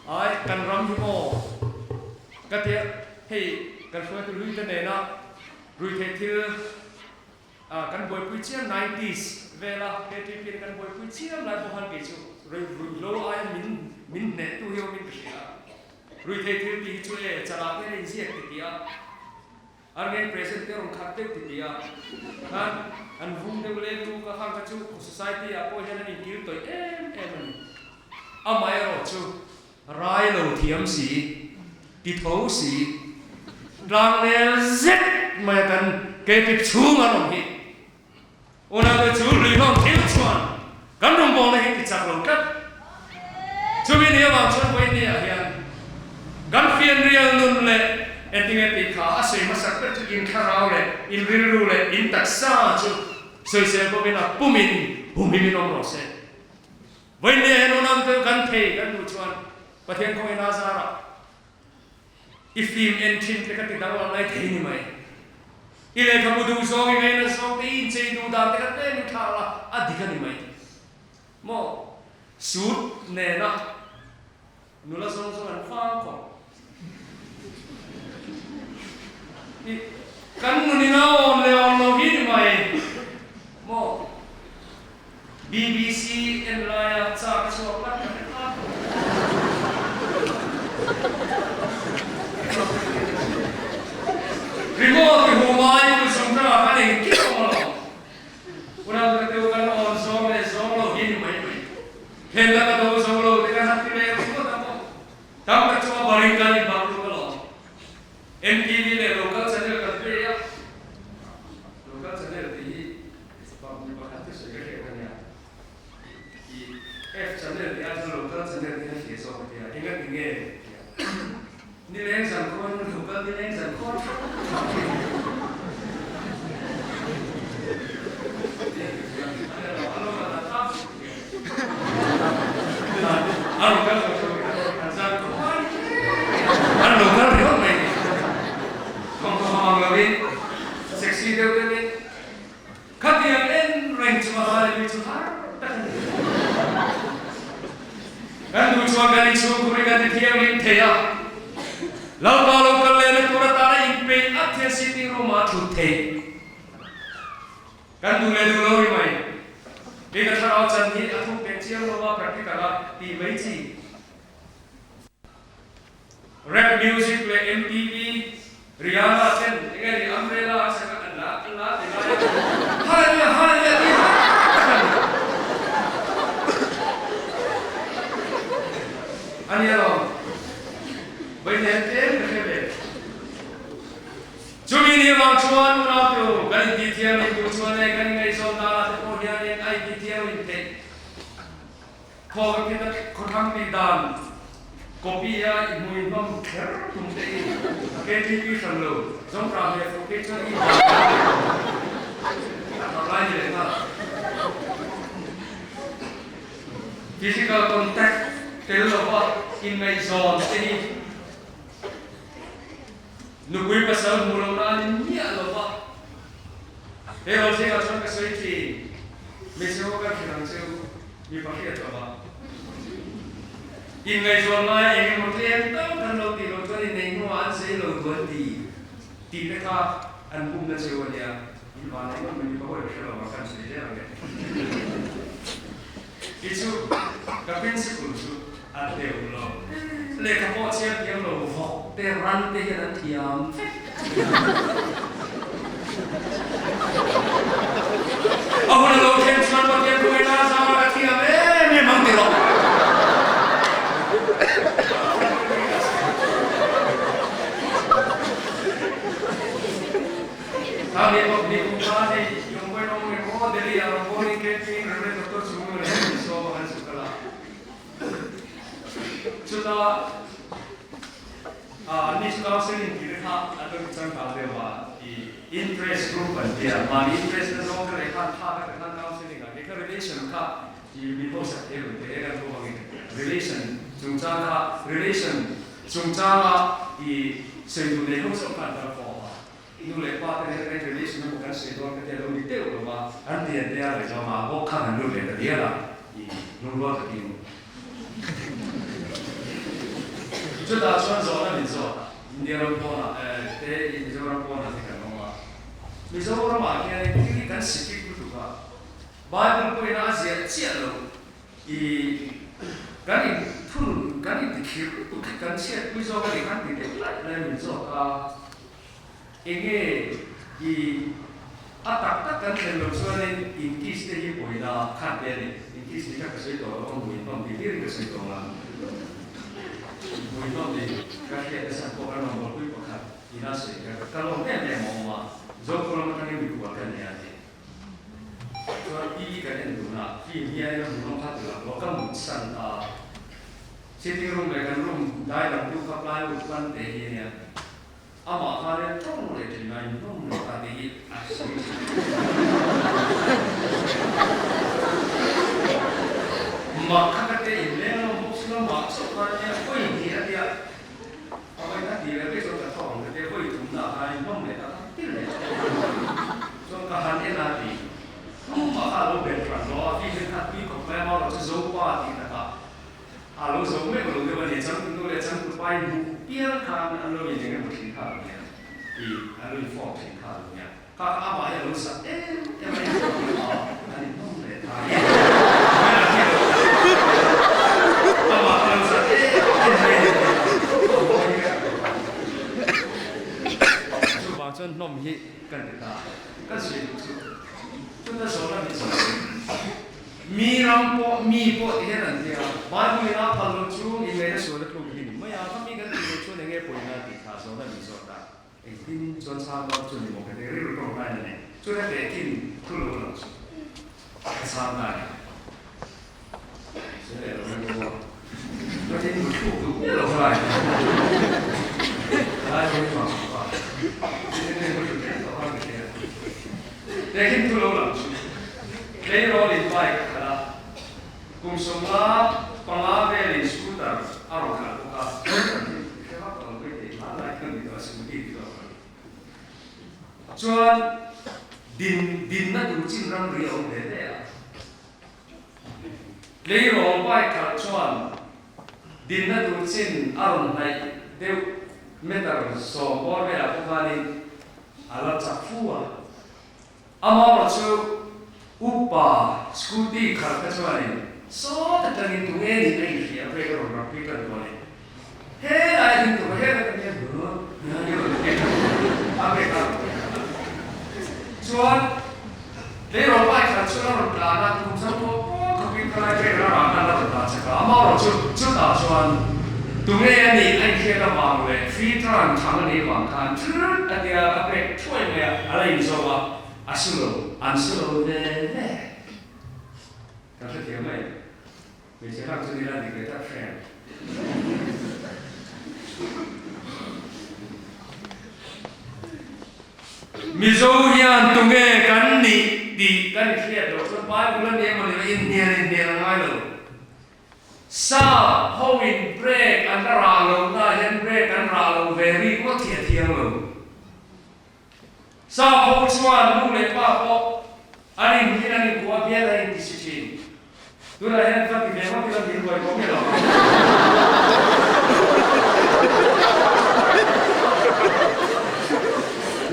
Speaker 1: ไอ้กันรำที่โมก็เทียให้กันช่วยตัวลุยกันเองนะลุยเทียกันบอยปุยเชียม 90s เวลาเทียเป็นกันบอยปุยเชียมหลายบุคคลเกี่ยวลุยโลไอ้มินเน็ตตัวเฮียวมินเสียลุยเทียที่ช่วยจะรับให้เสียติดเดียอันนี้เพรสเซนเตอร์ของคัตเตอร์ติดเดียอันฟุ้งเดวเล่ดูก็ข้างกระจุก society อ่ะพอจะนั่นอินกิลตัวมันอาไม่รอจูไรเราเทียมสีติดหูสีร่างเนี่ยเซ็ตมากันเก็บชูงอารมณ์ฮีวันนั้นก็ชูรีน้องเที่ยวชวนกันรุ่งบอลเลยที่จักรลงกันชูวินเดียบางชวนไปเนี่ยเฮียกันเฟียนเรียลนุ่นเลยเอ็นติ้งติดขาอาศัยมาสักเป็นจุดอินคาราวเลยอินริรูเลยอินตักซ่าจูสวยเสียก็เป็นปุ่มินน้องรอเซ่วันนี้เห็นวันนั้นก็กันเทกันดูชวนประเทศของอินาซาระอีฟิล์มเอ็นทินที่กันติดตั้งวันไหนเทนี่ไหมอีเล่ขบูดูซองยังไงนะซองที่อินเจดูดามที่กันเต้นข่าวละอดีกันนี่ไหมโมสูดเน่นะนุละซองอันฟังก่อนกันนุนี่นะออนเลยออนโลกินี่ไหมโม BBC เอ็นไลน์จากสวรรค์กันนะครับรีโมทที่หัวไม้คุณสมศักดิ์กันเองคิดออกมาหรอวันนั้นก็เที่ยวกันออนซองเลยซองโลกินไหมเห็นแล้วก็ดูซองโลที่กันฮัตติเลยรู้ก็ทำกับชัวบริการในบางรูปก็หรอ MTV เลยโลกาชาแนลกันเปียโลกาชาแนลที่บางรูปก็ฮัตติเสียกันเนี่ยที่ F ชาแนลที่อาจจะโลกาชาแนลที่ให้เสียสองที่ยังไงยังไงนี่เลี้ยงสังคมถูกกันนี่เลี้ยงสังคมseksi dia ni, kat yang range mahal itu har, kan dulu cuma kali suku mereka di tiang ini thea, lalu kalau turut ada impe akhir sini rumah tu the, kan dulu ramai, dia kata awak cantik, aku pensiun rumah praktikal di Malaysia, rap music le MTV Rihanna sen, dengan di Umbrella sangat Allah, dengan halnya anh em không bây giờ thế cái về chúng mình đi vào chuan nó kêu cái gì thiêng thì kêu chuan này cái ngày sau ta thì có hiện này ai gì thiêng thì thế thôi cái đó con thằng đi đàn copy ya mùi mắm khéo tung thế cái TV sẵn lầu giống ra về cái cho đi làm lại như thế nào physical contact cái đó là in ngay zone thế nukui pasal mula-mula ni alopa. Pero saya akan kesulitan. Mesej kan firman saya di pakai apa? Ingai zona yang mungkin tahu kan lo di lo tu ni nenguan saya lo tuan di mereka anbung dan sewa dia. Iman itu menyebabkan kalau makan saja agak. Itu prinsip itu ada ulo. Leka po siya tiang lo vok te ran te yan tiang. Ako na lo tension pag yan kuwi na sa mga tiang memang tiro. Kami po di kumani yung bueno mo deli ang boring camping re doktor sumo re so han sukala. Sudah ni sudah sering kita ada macam apa interest group dia, mana interest dan orang mereka thak kan tahu sini kan, mereka relation ka di bidang sektor dia kan tu bagi relation, cuma di sesuatu yang harus kita tahu. Itu lepas dari relation bukan sesuatu yang kita lalu itu, cuma artinya dia ada cuma bukan lalu dia lah, lalu tu就打算走了，你走，你那过了，对，你这边过了，你看懂吗？你这我嘛，你看实际不多吧？把你过那些接了，赶紧吐，赶紧去，赶紧为啥赶紧赶紧来你做啊？因为tak kan kalau soalnya inkis dia boleh dah kan dia ni, inkis dia kesulitan orang boleh pembeli kesulitan lah. Mungkin ni kerja desa kau kan orang boleh pakai inasi. Kalau ni mau jauh kalau macam ni bukan ni aja. So ini kan itu na, ini yang belum kata lah. Lokal musan sitting room kan room, dalam tu kapal bukan deh ni. Ama kalian tahu boleh jadi main room tadi asli. Maka kata ini Muslim maksud katanya, kau ini dia, apa yang dia besok tak tahu, dia kau itu nak main room dia tak pilih. So kahannya nanti, maka lo berperan, lo akhirnya nanti kau memang lo sesuatu di nak. Alo so me lo de bani chang tu le chang tu pai bu pian khan alo ye jeng bu tin kha ya alo i fo tin kha ya ka aba ya lo sa ma ani no le ta ya aba alo sa so ba chen nom hi kan ta kan sui tu na so na ni so mi po dia nanti ya, baru ina kalau tu ini ada suara tu begini, maya kami kan tu tu nengai punya di kasar dan di sana, ini tuan sahabat tu ni mungkin dia riru orang lain ni, tu dah dekin tu lalu langsung, sahabat, saya orang tua, macam ni tu dia orang lain, saya orang tua, ini orang dia, dekin tu lalu langsung. Payroll in bike kala kung semua pengawal skuter arokan buka siapa kalau kita malah kan kita seperti itu cuman din na ducin ram riau beda ya payroll bike kala cuman din na ducin aron naik deu meter so borbe aku kali alat cakfua ama macam upa skuti kharta chwani so ta tagin tu e ni nei ya pe ro ra pi kan bole he ai din tu he ka ni bu na ni ro ke ave ka chuan le ro pai ka chuan ro pla na ku sa ko ko pi ka pe ra ra na la ta cha ka ma ro chu ta chuan ตรงนี้นี่ไอ้เชี่ยระวังเลยฟีทรันทางนี้วางคันทรึดอันเดียอะไรช่วยเนี่ยอะไรอยู่สวะอัศโลอัศโลเนี่ยการเที่ยวไม่ไม่ใช่รักจุดนี้ละดีเลยทักแฟนมิโซเฮียนตรงนี้กันนี่ดีกันเชี่ยเราสบายกุลเนี่ยมันเลยอินเดียง่ายเลยซาฮาวินเบรกอันตรายลงได้เห็นเบรกอันตรายลงเวรีก็เทียงลงซาพอชวนลูกเล็กป้าพออันนี้มีอันนี้กว่าเพี้ยนอะไรที่สุดที่ตัวเราเห็นฟังที่เลี้ยงว่าที่เราเลี้ยงไว้ก็ไม่หรอก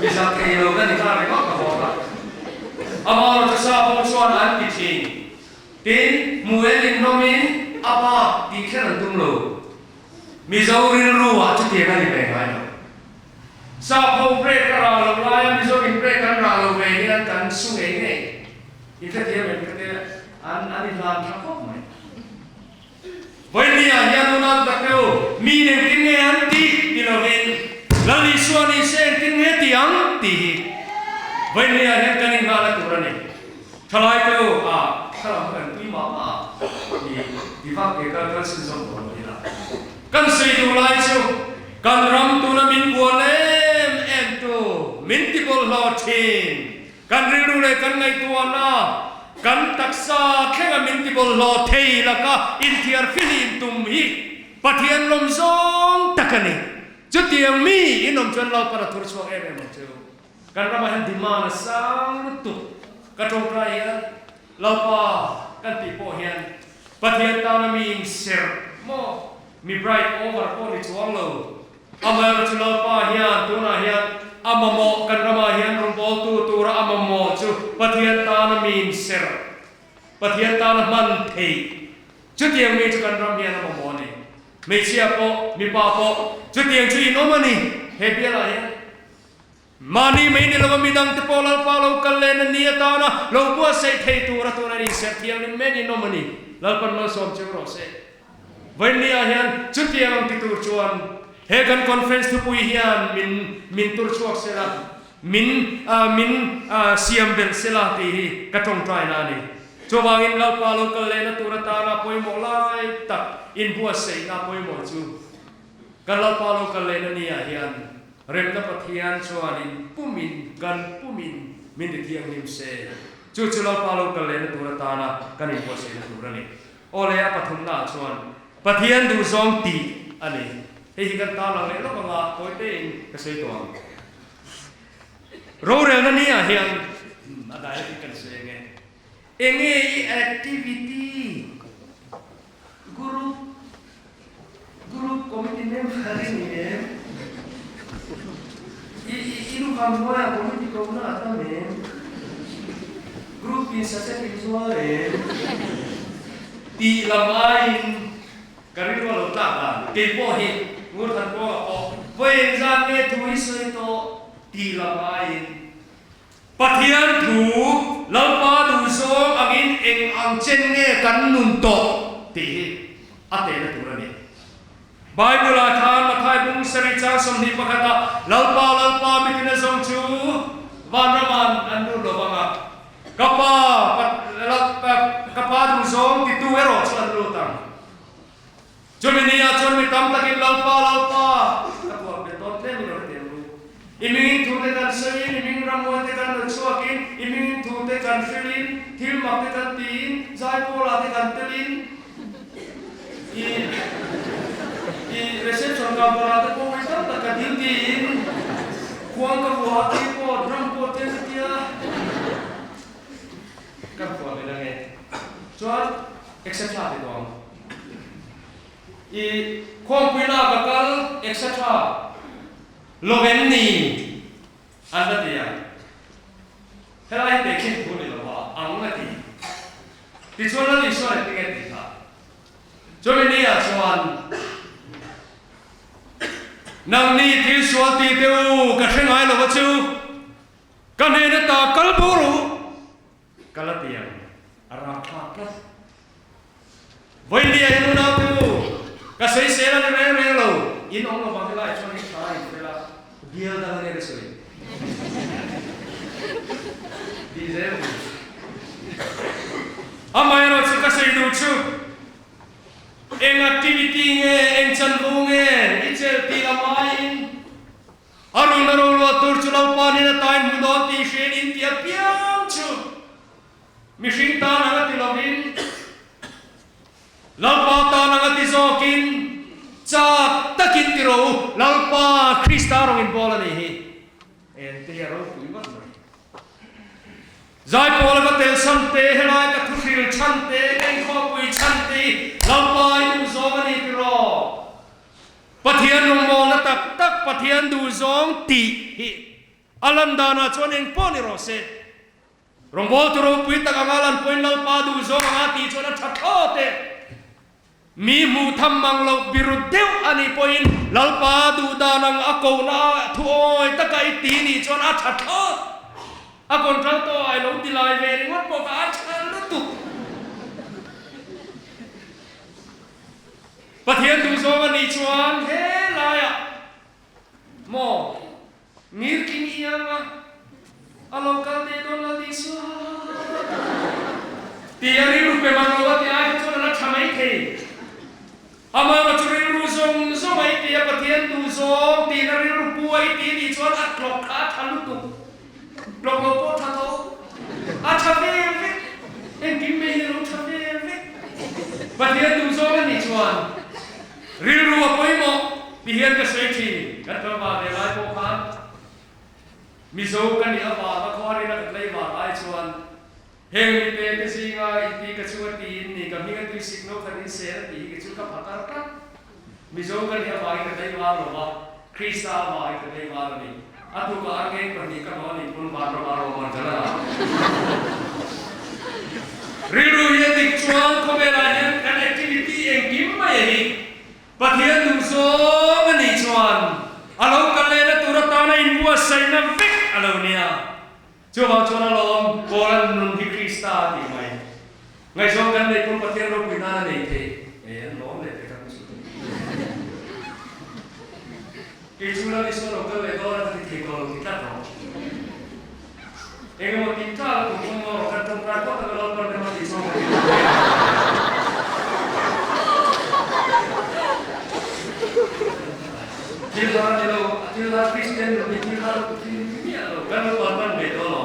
Speaker 1: มีสักแค่เราได้ที่ข้าไปก็กระบอกละอามาเราจะซาพอชวนอันที่จริงทีมูเอลินโนมินapa dikira tum lo mizaurin ruwa chuti kali pe ngai lo sa pho break ra lo la ya mizaurin break kan ra lo ve ni kan su ngai ngai ita dia me kete an lam tha ko mai voi ni ya ya no na ta ko mi ne kin ne an ti ti lo hin la li suani se kin ne ti ang ti voi ni ya hen kan nga la tu ra ni thalai ko a thalam kan pi ma ma di phát cái các sinh sống của mình là căn xây đủ lại chứ căn ram tu na min buồn em tu min ti bol lo thiên căn riu đủ lại căn ngày tua na căn taksa khe min ti bol lo thei là ka intiar philin tum hi pathian lom zong takani chút tiang mi inom chuan lo para thur chuak em chu căn ram han di ma na sang tu ka tong pra ya lo pa căn ti po hian pathian tao na mi ser mo mi bright over ko ni chuang lo ama chu lo pa hian tu na hian ama mo kan rama hian rom bol tu ra ama mo chu pathian tao na mi ser pathian tao na man thei chu tiang mi chu kan ram hian ama mo ni me chia po mi pa po chu tiang chu in oma ni he bia la hian mani me ni lo mi dang te po la pa lo kal le na ni ta na lo bu sei thei tu na ni ser tiang ni me ni no mani lalpan lo som chu ro se vai ni a hian chu tiang ti tur chuan he kan conference tu pui hian min tur chuak se la min siam bel se la ti hi ka tong trai na ni chu wangin lalpa lo kal le na tur ta na poi mo lai tak in bua sei na poi mo chu kan lalpa lo kal le na ni a hian rem na pathian chuan in pumin min ti thiang nim se chu lo pa lo kal le na tur ta na kan in bua sei na tur ni ole a pathum na chuan pathian du zong ti ani hei kan ta lang le lo ka koi te in ka sei tuang ro re na ni a hian adai ti kan se nge enge activity group committee member ni ilu kam noya committee ko na ata me group in sa visual ti lamain karin walo ta ka ti po hi ngur than po ko wen za ne tu isoi to ti lamain pathian thu lalpa du so agin eng ang chen nge kan nun to ti ate na tu ni Bible athan mathai bung sari cha som ni pakata lalpa mitina som chu vanraman anu lo banga kapa du zong ti tu ero chuan lu tang chomenia chon mi tam takin lalpa kapwa be tot le mi ro te lu iming thu te kan sei iming ramwa te kan chuakin iming thu te kan filin thil mak te kan tin zai pola te kan telin i reception ka pola te ko mai tam ta ka din tin kuang ka wa ti po drum po te tia kapwa be la nge chuan etc te dong i khom pina ka kal etc loven ni an da tia helai te khin thu ni lo wa ang na ti chuan la li so le ti ti tha chuan ni a chuan nang ni ti sual ti teu ka hrengai lo wa chu ka ne na ta kal buru kalatiang arapa ka voi ni ai nu na tu ka sei se la ne in ong lo bang lai chuan in thai vela bial da ne resoi di zero amai ro chu ka sei du chu eng activity nge eng chan bu nge ichel ti la mai arun ro lo tur chu lau pa ni na tain mu do ti shen in tia piam chu mi shin ta na ti lovin lau pa ta na ti zokin cha takin ti ro lau pa Krista ro in bola ni hi en te ro pui mat zai pola ka tel sam te helai ka thuril chan te eng kho pui chan te lau pa i zo ma ni ti ro pathian nong mo na tak tak pathian du zong ti hi alandana chon eng poni ro se rong bol tu ro pui tak angalan point lau pa du zong nga ti chon a thathote mi mu tham mang lo biru deu ani point lau pa du danang ako na thu oi takai ti ni chon a thathot akon tral to ai lo ti lai ve ni ngot po ka chan lu tu pathian du zong ani chuan he lai a mo mir king ianga alo kal de don la di su ti ari lu pe mang lo ti ai chuan na thamai the ama na churi lu zong zong ai ti pathian du zong ti na ri lu pu ai ti ni chuan a klok kha thalu tu blok lo po tha to a thave ve en kim me ni lo thave ve pathian du zong ani chuan ri lu a poi mo ti hian ka sei thi ka to ba de lai po khan mi zo kan ni aba ba khori na lei ba ai chuan heng mi pe te singa i ti ka chu ti ni ka mi ka tu signal ka ni se ti ka chu ka phakar ka mi zo kan ni aba ka lei ba lo ba Krista ba ka lei ba ni atu ka age ka ni ka no ni pun ba ro ma jala riru ye dik chuan ko be la hen kan activity eng kim ma ye pathian du zo ma ni chuan alo ka le na turata na in bua sai na vek alo nia chu ba chuan alom bolan nun ki Krista ti mai ngai zo kan le pun pathian ro pui na nei the e lo le te ka su ki chu la ni so ro ka le do ra ti ki ko ti ta ro e mo ti ta ko mo ro ka ton pra ko ta lo por de ma ti so Tila Christian lo tila lo kan lo pan be do lo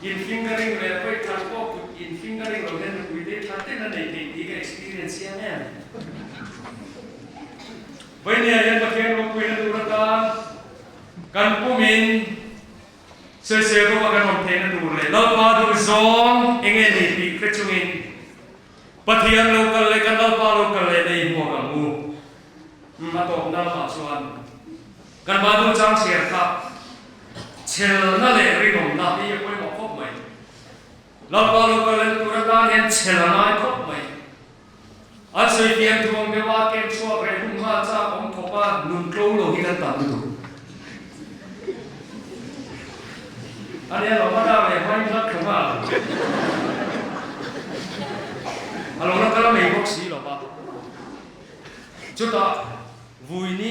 Speaker 1: in fingering le poi tha ko in fingering lo den ku de tha te na nei ti ga experience ya ne bai ne ya pa ke lo ku na du ra kan pu min se ko ba kan te na du le lo pa du zong enge ni ti ka chungin pathian lo kal le kan lo pa lo kal le nei mo ka mu ma to na ma chuan kan ba du chang cher kha chel na le ri nom na ti ko mo khop mai la pa lo ka le tu ra ta hen chel na khop mai a sei tiam thuang de wa kem so re hung ma cha om khopa nun tlo lo hi kan ta du ani lo ma da le mai la khama alo na kala mai bok si lo ba chu ta vui ni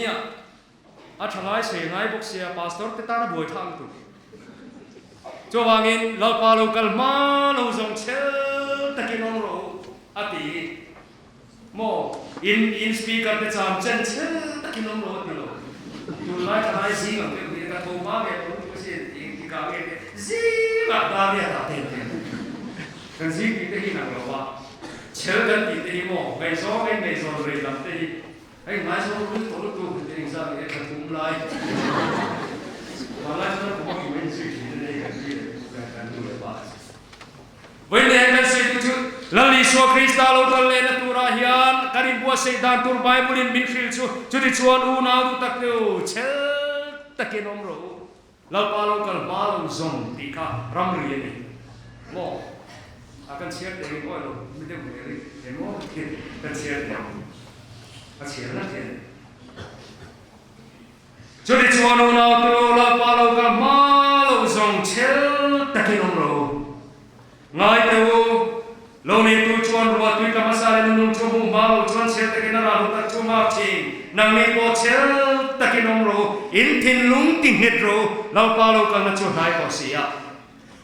Speaker 1: a thangai se ngai bok sia pastor te ta na boi thang tu cho wangin lo pa lo kal ma lo zong chel takin ong ro ati mo in speaker te cham chen chel takin ong ro ti lo tu lai thangai si ngam te ka to ma me ko si ki ka ge zi ba da ya ta te kan si ki te hi na lo wa chel kan ti te mo ngai so re lam te ai mai so lu to tu te ring sa ke ka tum lai ma lai so ko ki wen si ni ne ka ti kan tu le ba wen le kan se tu la li so Krista lo kal le na tu ra hian karin bua se dan tur bible in min khil chu ti chuan u na tu tak teu chel takin om ro la pa lo kal ba lo zong ti ka ram ri ni mo akan share te ko lo mi de mo ri e mo ke kan share te a share na te cho di chuan u na tu la pa lo ka ma lo zong chel takin om ro ngai te lo ni tu chuan ro tu ka ma sa le nu chu ma lo chuan share te na ra lo ta chu ma chi nang ni po chel takinom ro in thin lung ting hit ro lau pa lo kal na chu nai ko sia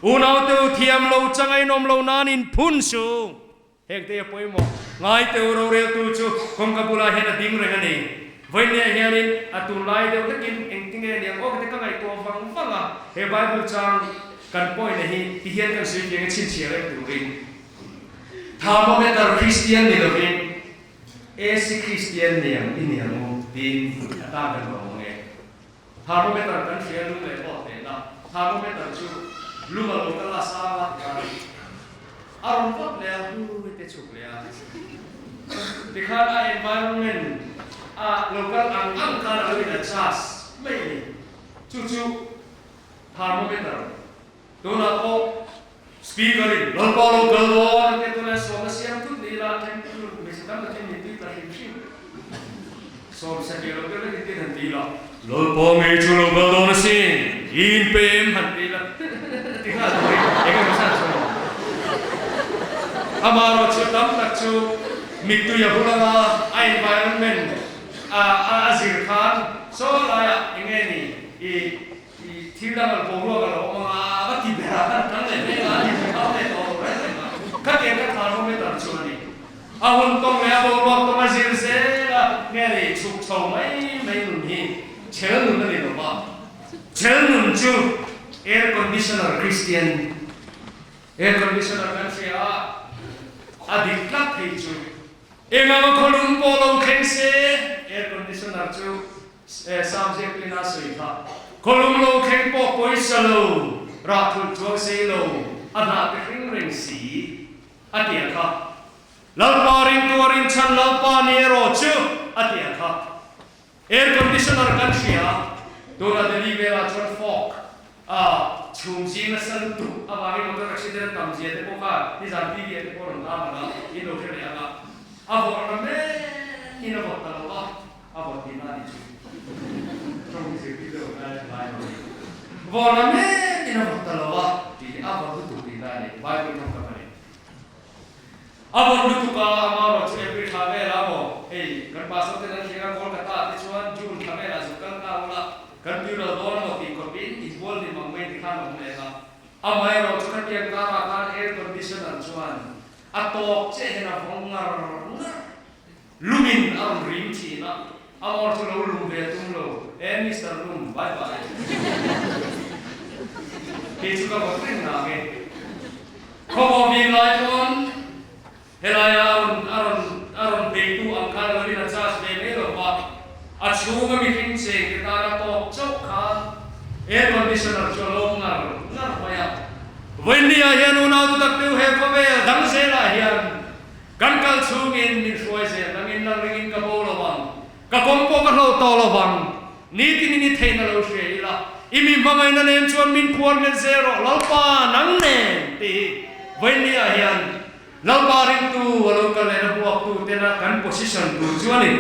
Speaker 1: unau tu thiam lo changai nom lo nan in phun su hek te poi mo ngai te ro re tu chu kom ka bula he na ding re ni voi ne hianin atu lai de takin eng ting e niang o ka ngai ko wang wanga he bible chang kan poi na hi ti hian kan sui ke chin chia le tu ring tha mo me tar christian ni lo ring esi christian niang in niang mo tin ata kan lo nge tha mo me tar kan sia lu le po te na tha mo me tar chu lu ma lo ka la sa la ka aron pot le hu te chuk le ti kha a environment a local ang ka la le da chas mai ni chu tha mo me tar do na ko speaker in lo pa lo ka lo na ke to na so na siam tu ni la kan tu me sa ta ke ni ti ta hin shi so sa ke lo ke le ti han ti la lo pa me chu lo ka do na sin in pem han ti la ti kha do e ka sa so amaro chu tam tak chu mitu ya bulanga a environment a azir khan so la ya nge ni i thila ngal bo ro ga lo ma ba ti bera kan le ne ga ni ka le to re ka ke ka tha ro me tar chu ni a hon tong le bo ro to ma zir se la nge ni chuk chou mai mai nun hi chel nun ni lo ba chel nun chu air conditioner christian air conditioner kan se a diklat thei chu enga ma kholum po lo khen se air conditioner chu subject lina sui tha kolum lo khen po poisa lo ra thul chuak se lo ana te ring si atia kha lalpa ring tuarin chan lalpa ni ro chu atia kha air conditioner kan sia dona deliver a chon fok a chum ji na san tu aba hi motor accident tam ji te ko ka ni jan ti ge te ko ron ta ma in lo khe ya ga a bo na me ni na bo ta lo ba a bo ti na ni chu trong cái sự video này lại vào năm ấy thì nó bắt đầu vào thì áp vào cái tụ tiền này vài cái trong cái này áp vào cái tụ cả mà rồi chơi bị thằng ấy là bộ hey cần pass out cái này cái Kolkata thì chuan June thằng ấy là chụp cái nào là cần tiêu là đó là một cái copy ít bol thì mang mấy cái khăn này là à mà rồi cho cái tiền cả là cái air conditioner chuan à to chế là phong ngar lumin ở rim chỉ là amor tu lo lum ve tum lo Mr. Lum bye bye ke chu ka bo trin na ge ko bo vi lai ton helaya aron be tu am kha lo na chas ve me lo ba a chu ga mi hin se ke ta ra to chok kha air conditioner cho lo ngar pa ya vendia hian una tu tak tu he ko ve dang se la hian kan kal chung in min suai se dang in lang ring ka bo lo bang ka kompo ka lo to lo bang ni tin ni thein lo she ila imi mangai na nem chuan min puan men zero lalpa nang ne ti venia hian lalpa ring tu lo ka le na buak tu te na kan position tu chuan ni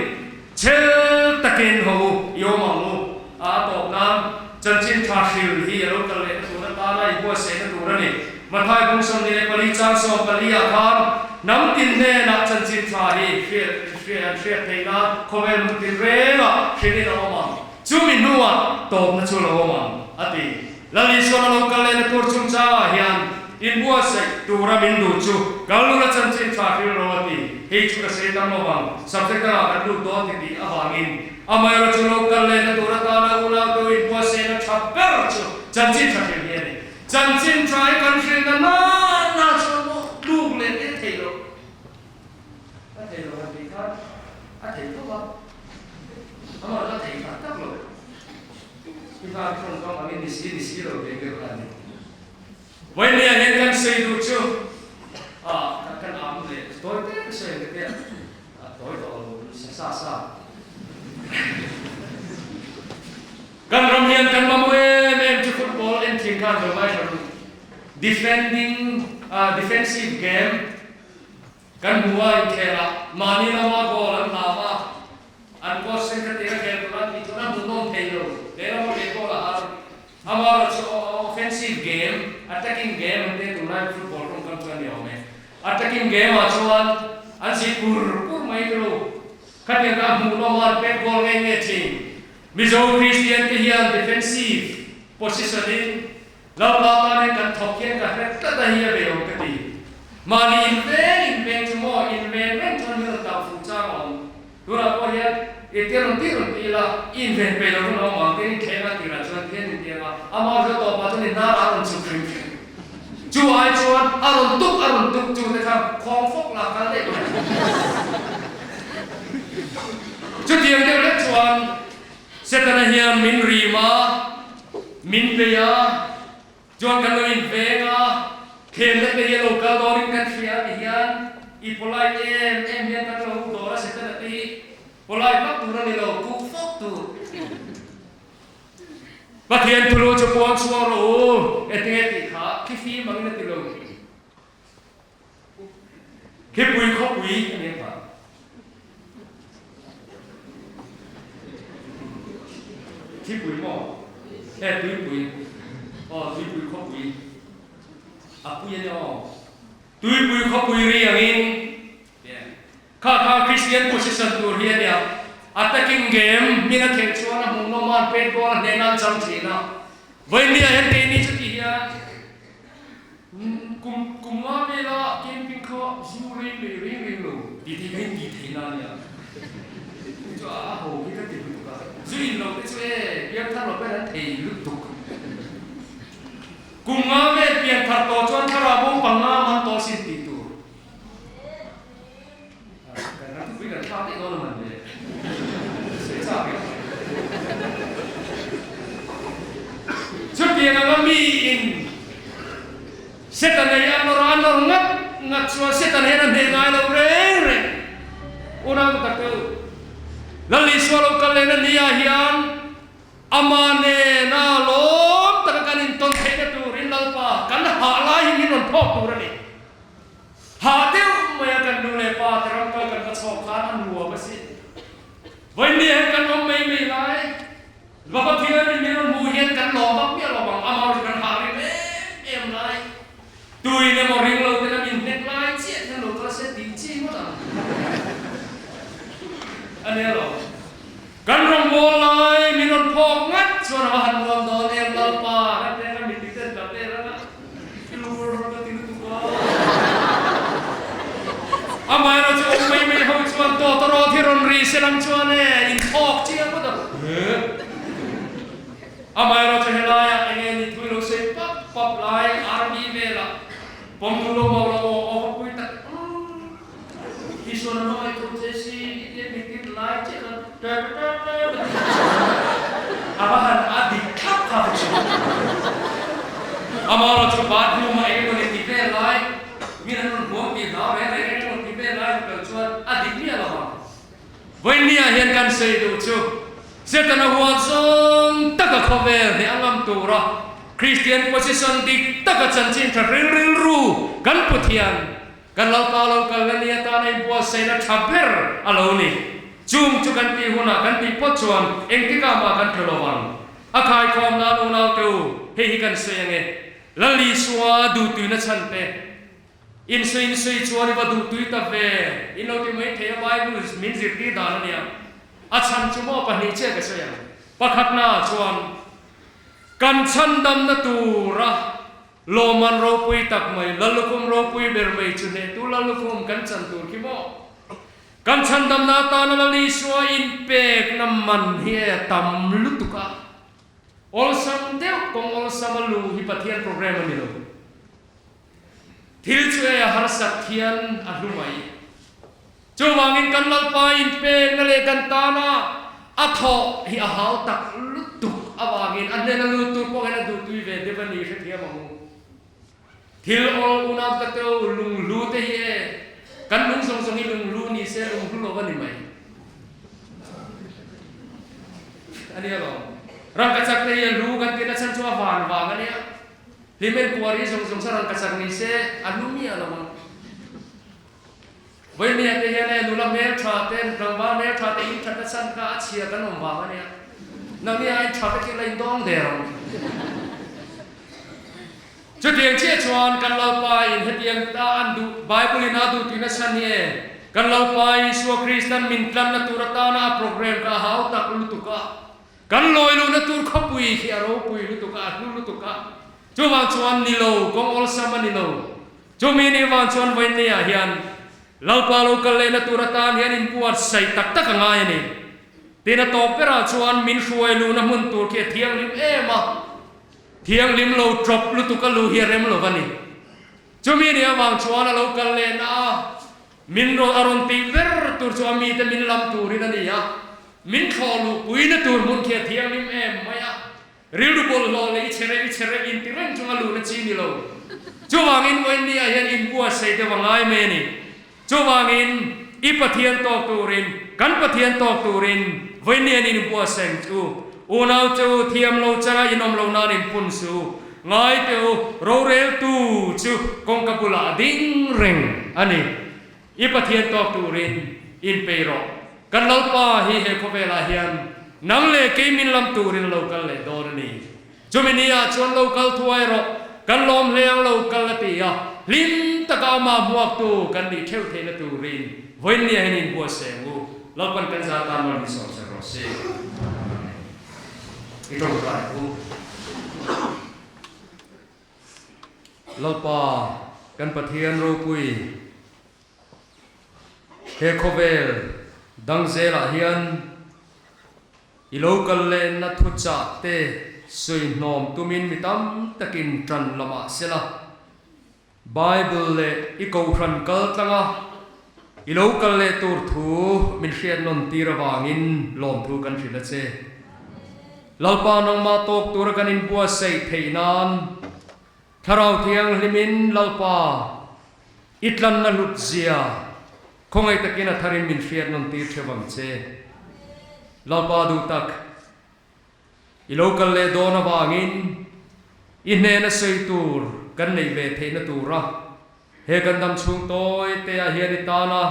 Speaker 1: chel takin ho yo mang lu a to nam chan chin tha shil hi lo ka le tu na ta na i bo se na tu na ni ma thai bung som ni le pali chang so pali a khan nam tin ne na chan chin tha hi fe thei na khovel mu tin re ga khini na ma chumi nuwa to na chu lo ma ati lali so na lo ka le na tur chung cha hian in bua se tura min du chu galu na chan chin tha hi lo ati he chu ka se tam lo bang subject na ka du do ti ti awangin amai ro chu lo ka le na tura ta na una to in bua se na chapper chu chan chin tha hi ni chan chin try kan shin na na chu mo du le te thei lo thei lo ati kha a thei to ba amar la thei kha tak lo ki fa khon ko ma ni si lo ke ke la ni when ne hen kan sei du chu a kan am le toi te sei ke te a toi to sa kan ram hian kan ma mo em chu football en thing kan lo mai defensive game kan huwa in khela mani na ma goal an la ma an ko sen ka te ka to na ti to na bu non thei lo le na mo le ko la har amar offensive game attacking game ante to na football ron kan chuan yo me attacking game a chuan an si pur mai lo ขัดยังกับหมู่นอมันเป็นกอลง่ายๆจริงมิโซคริสเตียนที่ยัง defensive positioning เราตอนนี้กันถกเถียงกันเรื่องตั้งแต่เฮียเบลกันดีมานี่อินเวนชั่วโมงอินเวนจนมีเราตามฟูจ้าของดูเราพอเฮียเตี้ยนตีละอินเวนไปแล้วเราหวังที่แค่มาตีละชวนเตี้ยนตีละอามาจะต่อมาจนน่าอารมณ์สุดขึ้นจู่ไอชวนอารมณ์ตุกจู่นะครับของฟกหลักกันเลยจุดเดียวเดียวเล็กชวนเสร็จแล้วเฮียมินรีมามินเบียจวนกันเลยเวงาเขียนเล็กเฮียโลกาดอริกันเฟียเฮียอีพลายเอ็มเฮียกันเราตัวละเสร็จแล้วที่พลายมักตัวนี้เรากูฟอกตัวปะเทียนทุลุจะปวงสวงรูเอติขาคิฟีมังนี่ติโลคิปุยขบุยอันนี้ป่ะคิปุยหม้อปุยอ๋อตุยปุยขบุยอ่ะปุยเนี่ยอ๋อตุยปุยขบุยเรียงอินข้าคริสเตียนผู้ศึกษาตัวเรียนเนี่ยattacking game มีนักแข่งชวนหุ่นนอมันเป็นบอลเนนันจำทีนะวันนี้เห็นเดนี่จุดที่อ่ะกุมว่าเวลาเกมพิงค์จูริงลูดีที่นั่นเนี่ยจ้าโหคิดว่าติดตุกอะจุยลูกช่วยเพียงท่านเราเป็นอะไรลุตุกกุมว่าเวเพียงท่านตัวชวนท่านเราบุ้งปังงามันตัวสิติตัวแต่นั่นคุยกันท่าที่โน่นมันเลยชุดเดียวกันมีอินเสร็จแล้วยังนอนงัดชัวเสร็จแล้วนั่นเองไงเราเร่อุณาตะเกลแล้วลิสวาลูกันเลยนั่นนี่อาฮิอันอามาเนน่าล้มตะกันอินต้นเทนตูรินลัลปากันหาลายหินนพอกตูรนี่หาเดียวไม่กันดูเลยป้าแต่เราก็กันกระชอกขาอันหัวมาสิวันนี้กันว่าไม่ไรว่าบางทีเรามีเราบูเห็นกันหลอกบ้างเนี่ยเราบังอามากันหาเรื่องเอ็มไรตุยเนี่ยมองเรื่องเราแต่เรามีเน็ตไลน์เจี๊ยบเนี่ยเราก็เสียดีจริงมั้งอันนี้หรอกันรำวงเลยมีรถพกงัดส่วนอาหารรวมโดนเอ็มเราป่าแล้วแต่เรามีติดเต้นกับเต้นแล้วนะรู้เราก็ติดตัวอามาเราจะไม่เขาชวนตัวตลอดที่รอนรีเซลัมชวนเนี่ยอินทอกเจี๊ยบก็ต้องอามาเราจะเห็นอะไรอย่างเงี้ยนี่ทุยเราเสพปั๊บไลน์อาร์บีเวล่ะผมทุลมาเราเอาคุยแต่ที่ส่วนน้อยตัวเจสี่ที่มีติดไลน์เจ้าอามาหันอดีตครับอามาเราจะบาดดูมาเองคนนี้ติดไลน์มีนั่นหัวมีน้าแม่เองคนติดไลน์เราชวนอดีตเนี่ยหรอวันนี้เห็นกันเสียดูชูเสร็จแล้วหัวจงตะกะขวานเนี่ยอังมตัวระคริสเตียนโพสิชันดิตะกะจันจินทร์ริลรู้กันพุทธิยันกันเรากันเนี่ยตอนนี้บัวเซนัทเบอร์อโลนี่จุกันตีหัวกันตีปอดชวนเองที่กามากันทะเลาะวันอาคายความนาโนนาเตวเฮฮิกันเสียงเงี้ยแล้วลิสวาดูตุยนัชันเปอินซุยชวนว่าดูตุยตะเวอินเราที่ไม่เทไว้ดูมินจิตที่ดานเนี่ยอาชันจุโมปนิเชกเสียงปะขัดหน้าชวนกันชันดำนัตูระโลมันโรปุยตักไม่ลลุคุมโรปุยเบรไม่จุนเนตุลลุคุมกันชันตูคิโมกันชันดำนาตานลิสวาอินเปกน้ำมันเฮียตัมลุตุกะอลซัมเดียวกงอลซัมลูฮิปะเทียนโปรแกรมนี้เลยทิลช่วยหาสักเทียนอัลลุไมจูวางอินกันลัลปาอินเปกนั่นเลยกันตานาอัทโอฮิอาหาวตักลุตุกอาวางอินอันนั้นลุตุกพวกนั้นดูตุยเวเดบันนี่เทียมังทิลอลอุนาตะเตวลุงลูเตเยกันลุงส่งนี่ลุงลูนี่เสลุงลูโลวันนี่ไหมอันนี้หรอรังกัจจักเตยลูกันที่นั่นฉันชัววานอันนี้ลิเมนกัวรีส่งสรังกัจจักนี่เสอันนู้มีอะไรมั้งวันนี้เตยเนี่ยดูแลเมลชาเต้นรังบ้านเมลชาเต้นฉันจะสั่งข้าเชียร์กันหนุ่มวางอันนี้นั่นนี่ไอ้ชาเต้นกินอะไรต้องเดี๋ยวจุดเดียงเชี่ยชวนกันเราไปเห็นเดียงตาอันดูไบเบิลนาดูที่นั่นฉันเนี่ย กันเราไปสัวคริสตันมินกันนัตุรตานาโปรแกรมกะหาวตักลุตุกะกันลอยลุนัตุรขบุยเขียรูปุยลุตุกะลุตุกะจูวางชวนนิโลกงอลสามันนิโลจูมีนิวางชวนเวเนียเฮียนเราปาลูกันเลยนัตุรตาเฮียนินปวดใส่ตักตักง่ายนี่ตีนตบเปราชวนมินช่วยลูน้ำมันตัวเขียเทียงลิมมาเทียงลิมโลดรอปลุตุกะลูเฮียเรมโลกันนี่จูมีนิวางชวนเรากันเลยนะมินโรอารอนตีเวอร์ตัวจวมีแต่มินลำตูรินันนี่ยะมินขอลูปุยนตัวมุนเขียเทียงลิมมายะริลดูบอลโลเลยอิเชเรอินติเรนจงอาลูนัจีนิโลจูวางอินวันนี้ยันอินบัวเสด็จวังไอเมนี่จูวางอินอีปะเทียนตอกตูรินกันปะเทียนตอกตูรินวันนี้อินบัวเซงจูอุณาจูเทียมโลจังอินอมโลนานินปุนสูไงเตวโรเรลตูจูกงกบุลาดิ้งเริงอันนี้อีปะเทียนตอกตูรินอินเปโรกันเล่าป้าฮีเฮโคเวลาเฮียนนังเลเกมินลำตูรินโลกันเลดอร์นี่จูมินีอาชวนโลกันทวายโรกันลมเลียงโลกันละตีอ่ะลิมตะกามาบวกตูกันดิเทวเทนตูรินวันนี้ให้นินบัวเสงูเราเป็นกันซาตานวันที่สองเสรสีอีตรงกลางกูเราป่ากันปะเทียนโรปุยเฮโคเวลดังเซลาเฮียนอีโลกันเลนนัทุจัตเตสวยนอมตุมินมิตัมตะกินจันละมาเสละไบเบิลเลอีกครันกัลตังะอีโลกันเลตูร์ทูมินเชียนนนตีระวางินลอมทูกันฟิลเซลลปานองมาตกตัวกันอินบัวเซเทนานถ้าเราเทียงลิมินลลปาอิตลันนลุตเซียคงไอตะกินทารินมินเชียนนนตีเชวังเซลลปาดูตักอีโลกันเลโดนวางินอินเนนเซตูร์กันในเวทนตูระเฮกันดำชุงโตยเตียเฮียนิตานะ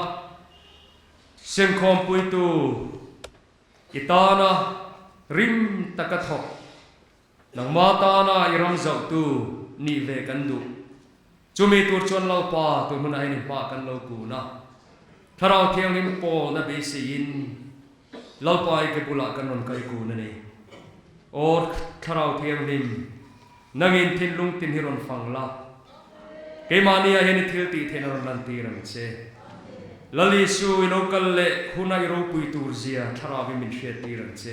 Speaker 1: เสียงคอมปุยตูอิตานะริมตะกะทอกนังมาตานะอิรัมจักตูนีเวกันดูจุมีตูชนเราป่าตัวมันไอนิป่ากันเรากูนะถ้าเราเที่ยงนิมโปนะเบสินเราป่าไอเก็บุลากันนนไกกูนั่นเองโอ้ถ้าเราเที่ยงนิมนังอินทินลุงตินฮิรอนฟังละเกมานีอาเฮนิทิลตีเทนรนันตีรังเซลลิสูอิโลกัลเลหุนายโรปุยตูร์เซียถ้าเราวิมินเชียตีรังเซ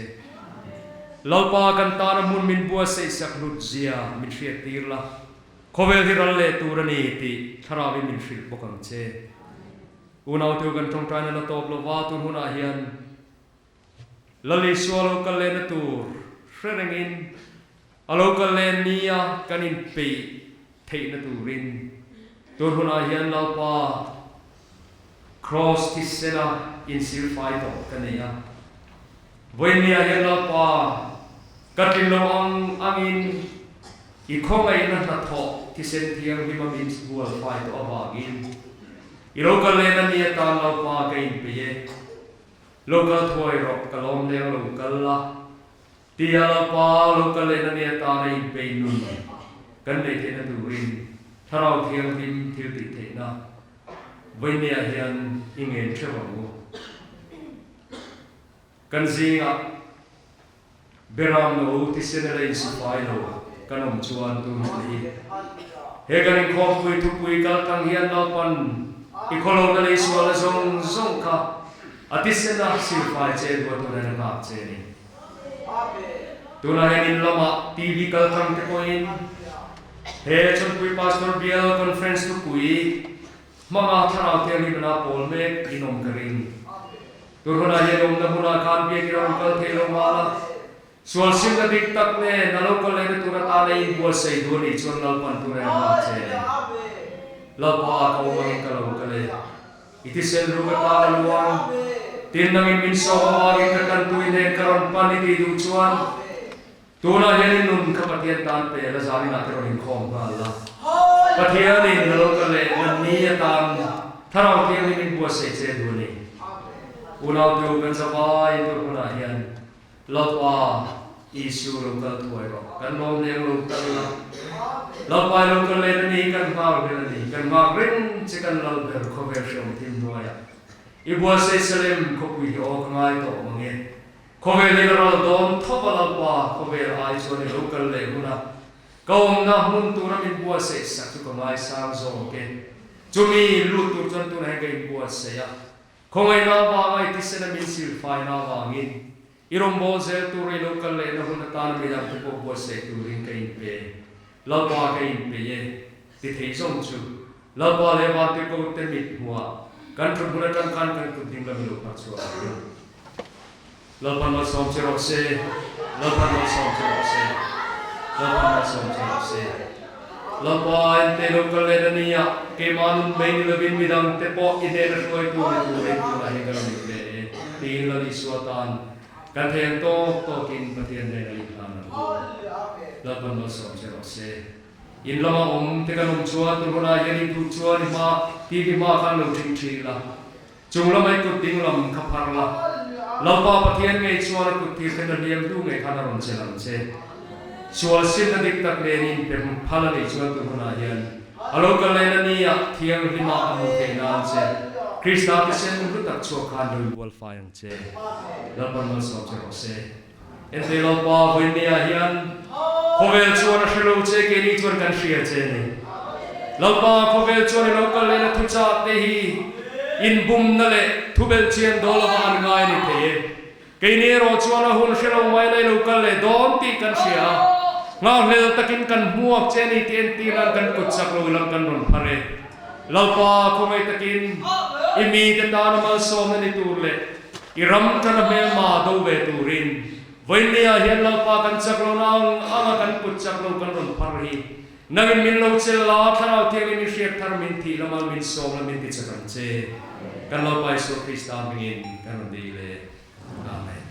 Speaker 1: เราปากันตานามุนมินบัวเซสักลุดเซียมินเชียตีร์ละโคเวลฮิรัลเลตูรนีติถ้าเราวิมินฟิลปกังเซอุณาตัวกันตรงใจนั้นตบลวาตุนหุนอาเฮียนลลิสูโลกัลเลนตูร์เฟรงอินอโลกัลเลนียกันอินปีเทนตูรินตัวหุนอาเฮียนเราปาครอสที่เซนาอินซิลไฟต์กันเนี่ยวันนี้เฮียนเราปากัดกินลงอังอินอีกข้อไอ้นั่นทัดทอที่เซนเทียงวิมามินส์บัวไฟต์อวากินอีโลกัลเลนันเนี่ยตานเราปากินไปเยโลกัลถวยรบกลอมเลี้ยงโลกัลละที่เราปาโลกัลเลนันเนี่ยตานอินไปนุ่นกันในเทนตูรินถ้าเราเทียงทิมทิวติเทนะวันนี้เฮียนอิงเงินเชื่อว่างูกันซิงอ่ะเบรามโนที่เซนเลนสุไฟโลกันอมชวนตุนนี้เฮกันอิงคอมปุยทุปุยกัลตังเฮียนเราปันอีโคโลกัลเลสวาลซงค่ะอาทิตย์เซนักสิไฟเจดวัตุนันนับเจนี่ตุนาเฮนินลมาทีวีกัลตังเตโกอินเฮชนปุยพาสตอร์เบียลคอนเฟรนซ์ทุปุยมังอาทาราเทียริบนาโพลเมกอินอมกริงตัวคนอาเยนอมนะคนอาคารเบียกิรองกัลเทลมาลาส่วนสิ่งที่ตักเน่นรกเลนตุระตาเลนบัวเซดูนิชวนลปันตุเรมาเจลปาเขามังกะลงกะเลอิทิเซนรูกตาลวงตินนังอินมินโซวากิกันตุอินเนกรันปานิติดูชวนตัวนั้นยันนุ่นขับเทียนตานเปรสารินาเทโรนิคอมกันละปะเทียนินนรกเลนันนี้ตามถ้าเราเทียนนินบัวเสเจดูนี่อุณาดูกันสบายตัวคนนั้นยันลบว่าอิสุรุกัลถวยก็กันลมเลี้ยงลูกกันละลบไปลูกเลนนี้กันมากเลยนี่กันมากเร่งจะกันเราเบิร์คอเวอร์ชมทีมด้วย ibua se salem ko pui o ngai to mangi kowe liberal don thopala pa kowe ai chone local le huna kaum na mun tu na min bua se sa tu ko ngai sang zo ke chumi lu tu chon tu na ge bua se ya kongai na ba ngai ti se na min sil fai na ba ngin irom bo zel tu re local le na huna tan mi dam tu ko bua se tu ring kai pe la ba kai pe ye ti thei song chu la ba le ba ti ko te mit hua kan tu bula kan tu ding la mi lu pa chu Lapan masam cerok se, lapan masam cerok se, lapan masam cerok se. Lapan telo kaledania kemanun main lebih bidang tepo ide resoi tu lahir dalam ide. Tin lagi suatan kathen to kin patien de lagi plan. Lapan masam cerok se. In lama tekan chua tu mana yani tu chua ni ma ti ma kan lo ting thi la. Chung lamai tu ting lam khapar la. Lapa patien ngai chuan ku ti khen liam du ngai khana ron chelam che chual sin na dik tak lenin pem phala nei chuan tu huna hian alo ka lena ni ya thiang lima amu te na che krista ti sen ru tak chu khan ru wal fa yang che lapa ma so che se en te lapa voin ni hian khovel chuan a shelo che ke ni chuan kan shia che ni lapa khovel chuan lo ka lena thu cha te hi in bum na le thubel chian dola an ngai ni the ke ni ro chuan hun shelo mai le local le don ti kan sia nga hel takin kan muak che ni ten ti lan kan kut sak lo lang kan ron phare lalpa khomai takin imi te ta na mal som ni tur le iram kan me ma do ve turin voinia hian lalpa kan sak lo nang anga kan kut sak lo kan ron phar hi nangin min lo chel la tharau te ni shek thar min thi lamal min som la min ti chakan che kan lo pai so krista mingin kan di le amen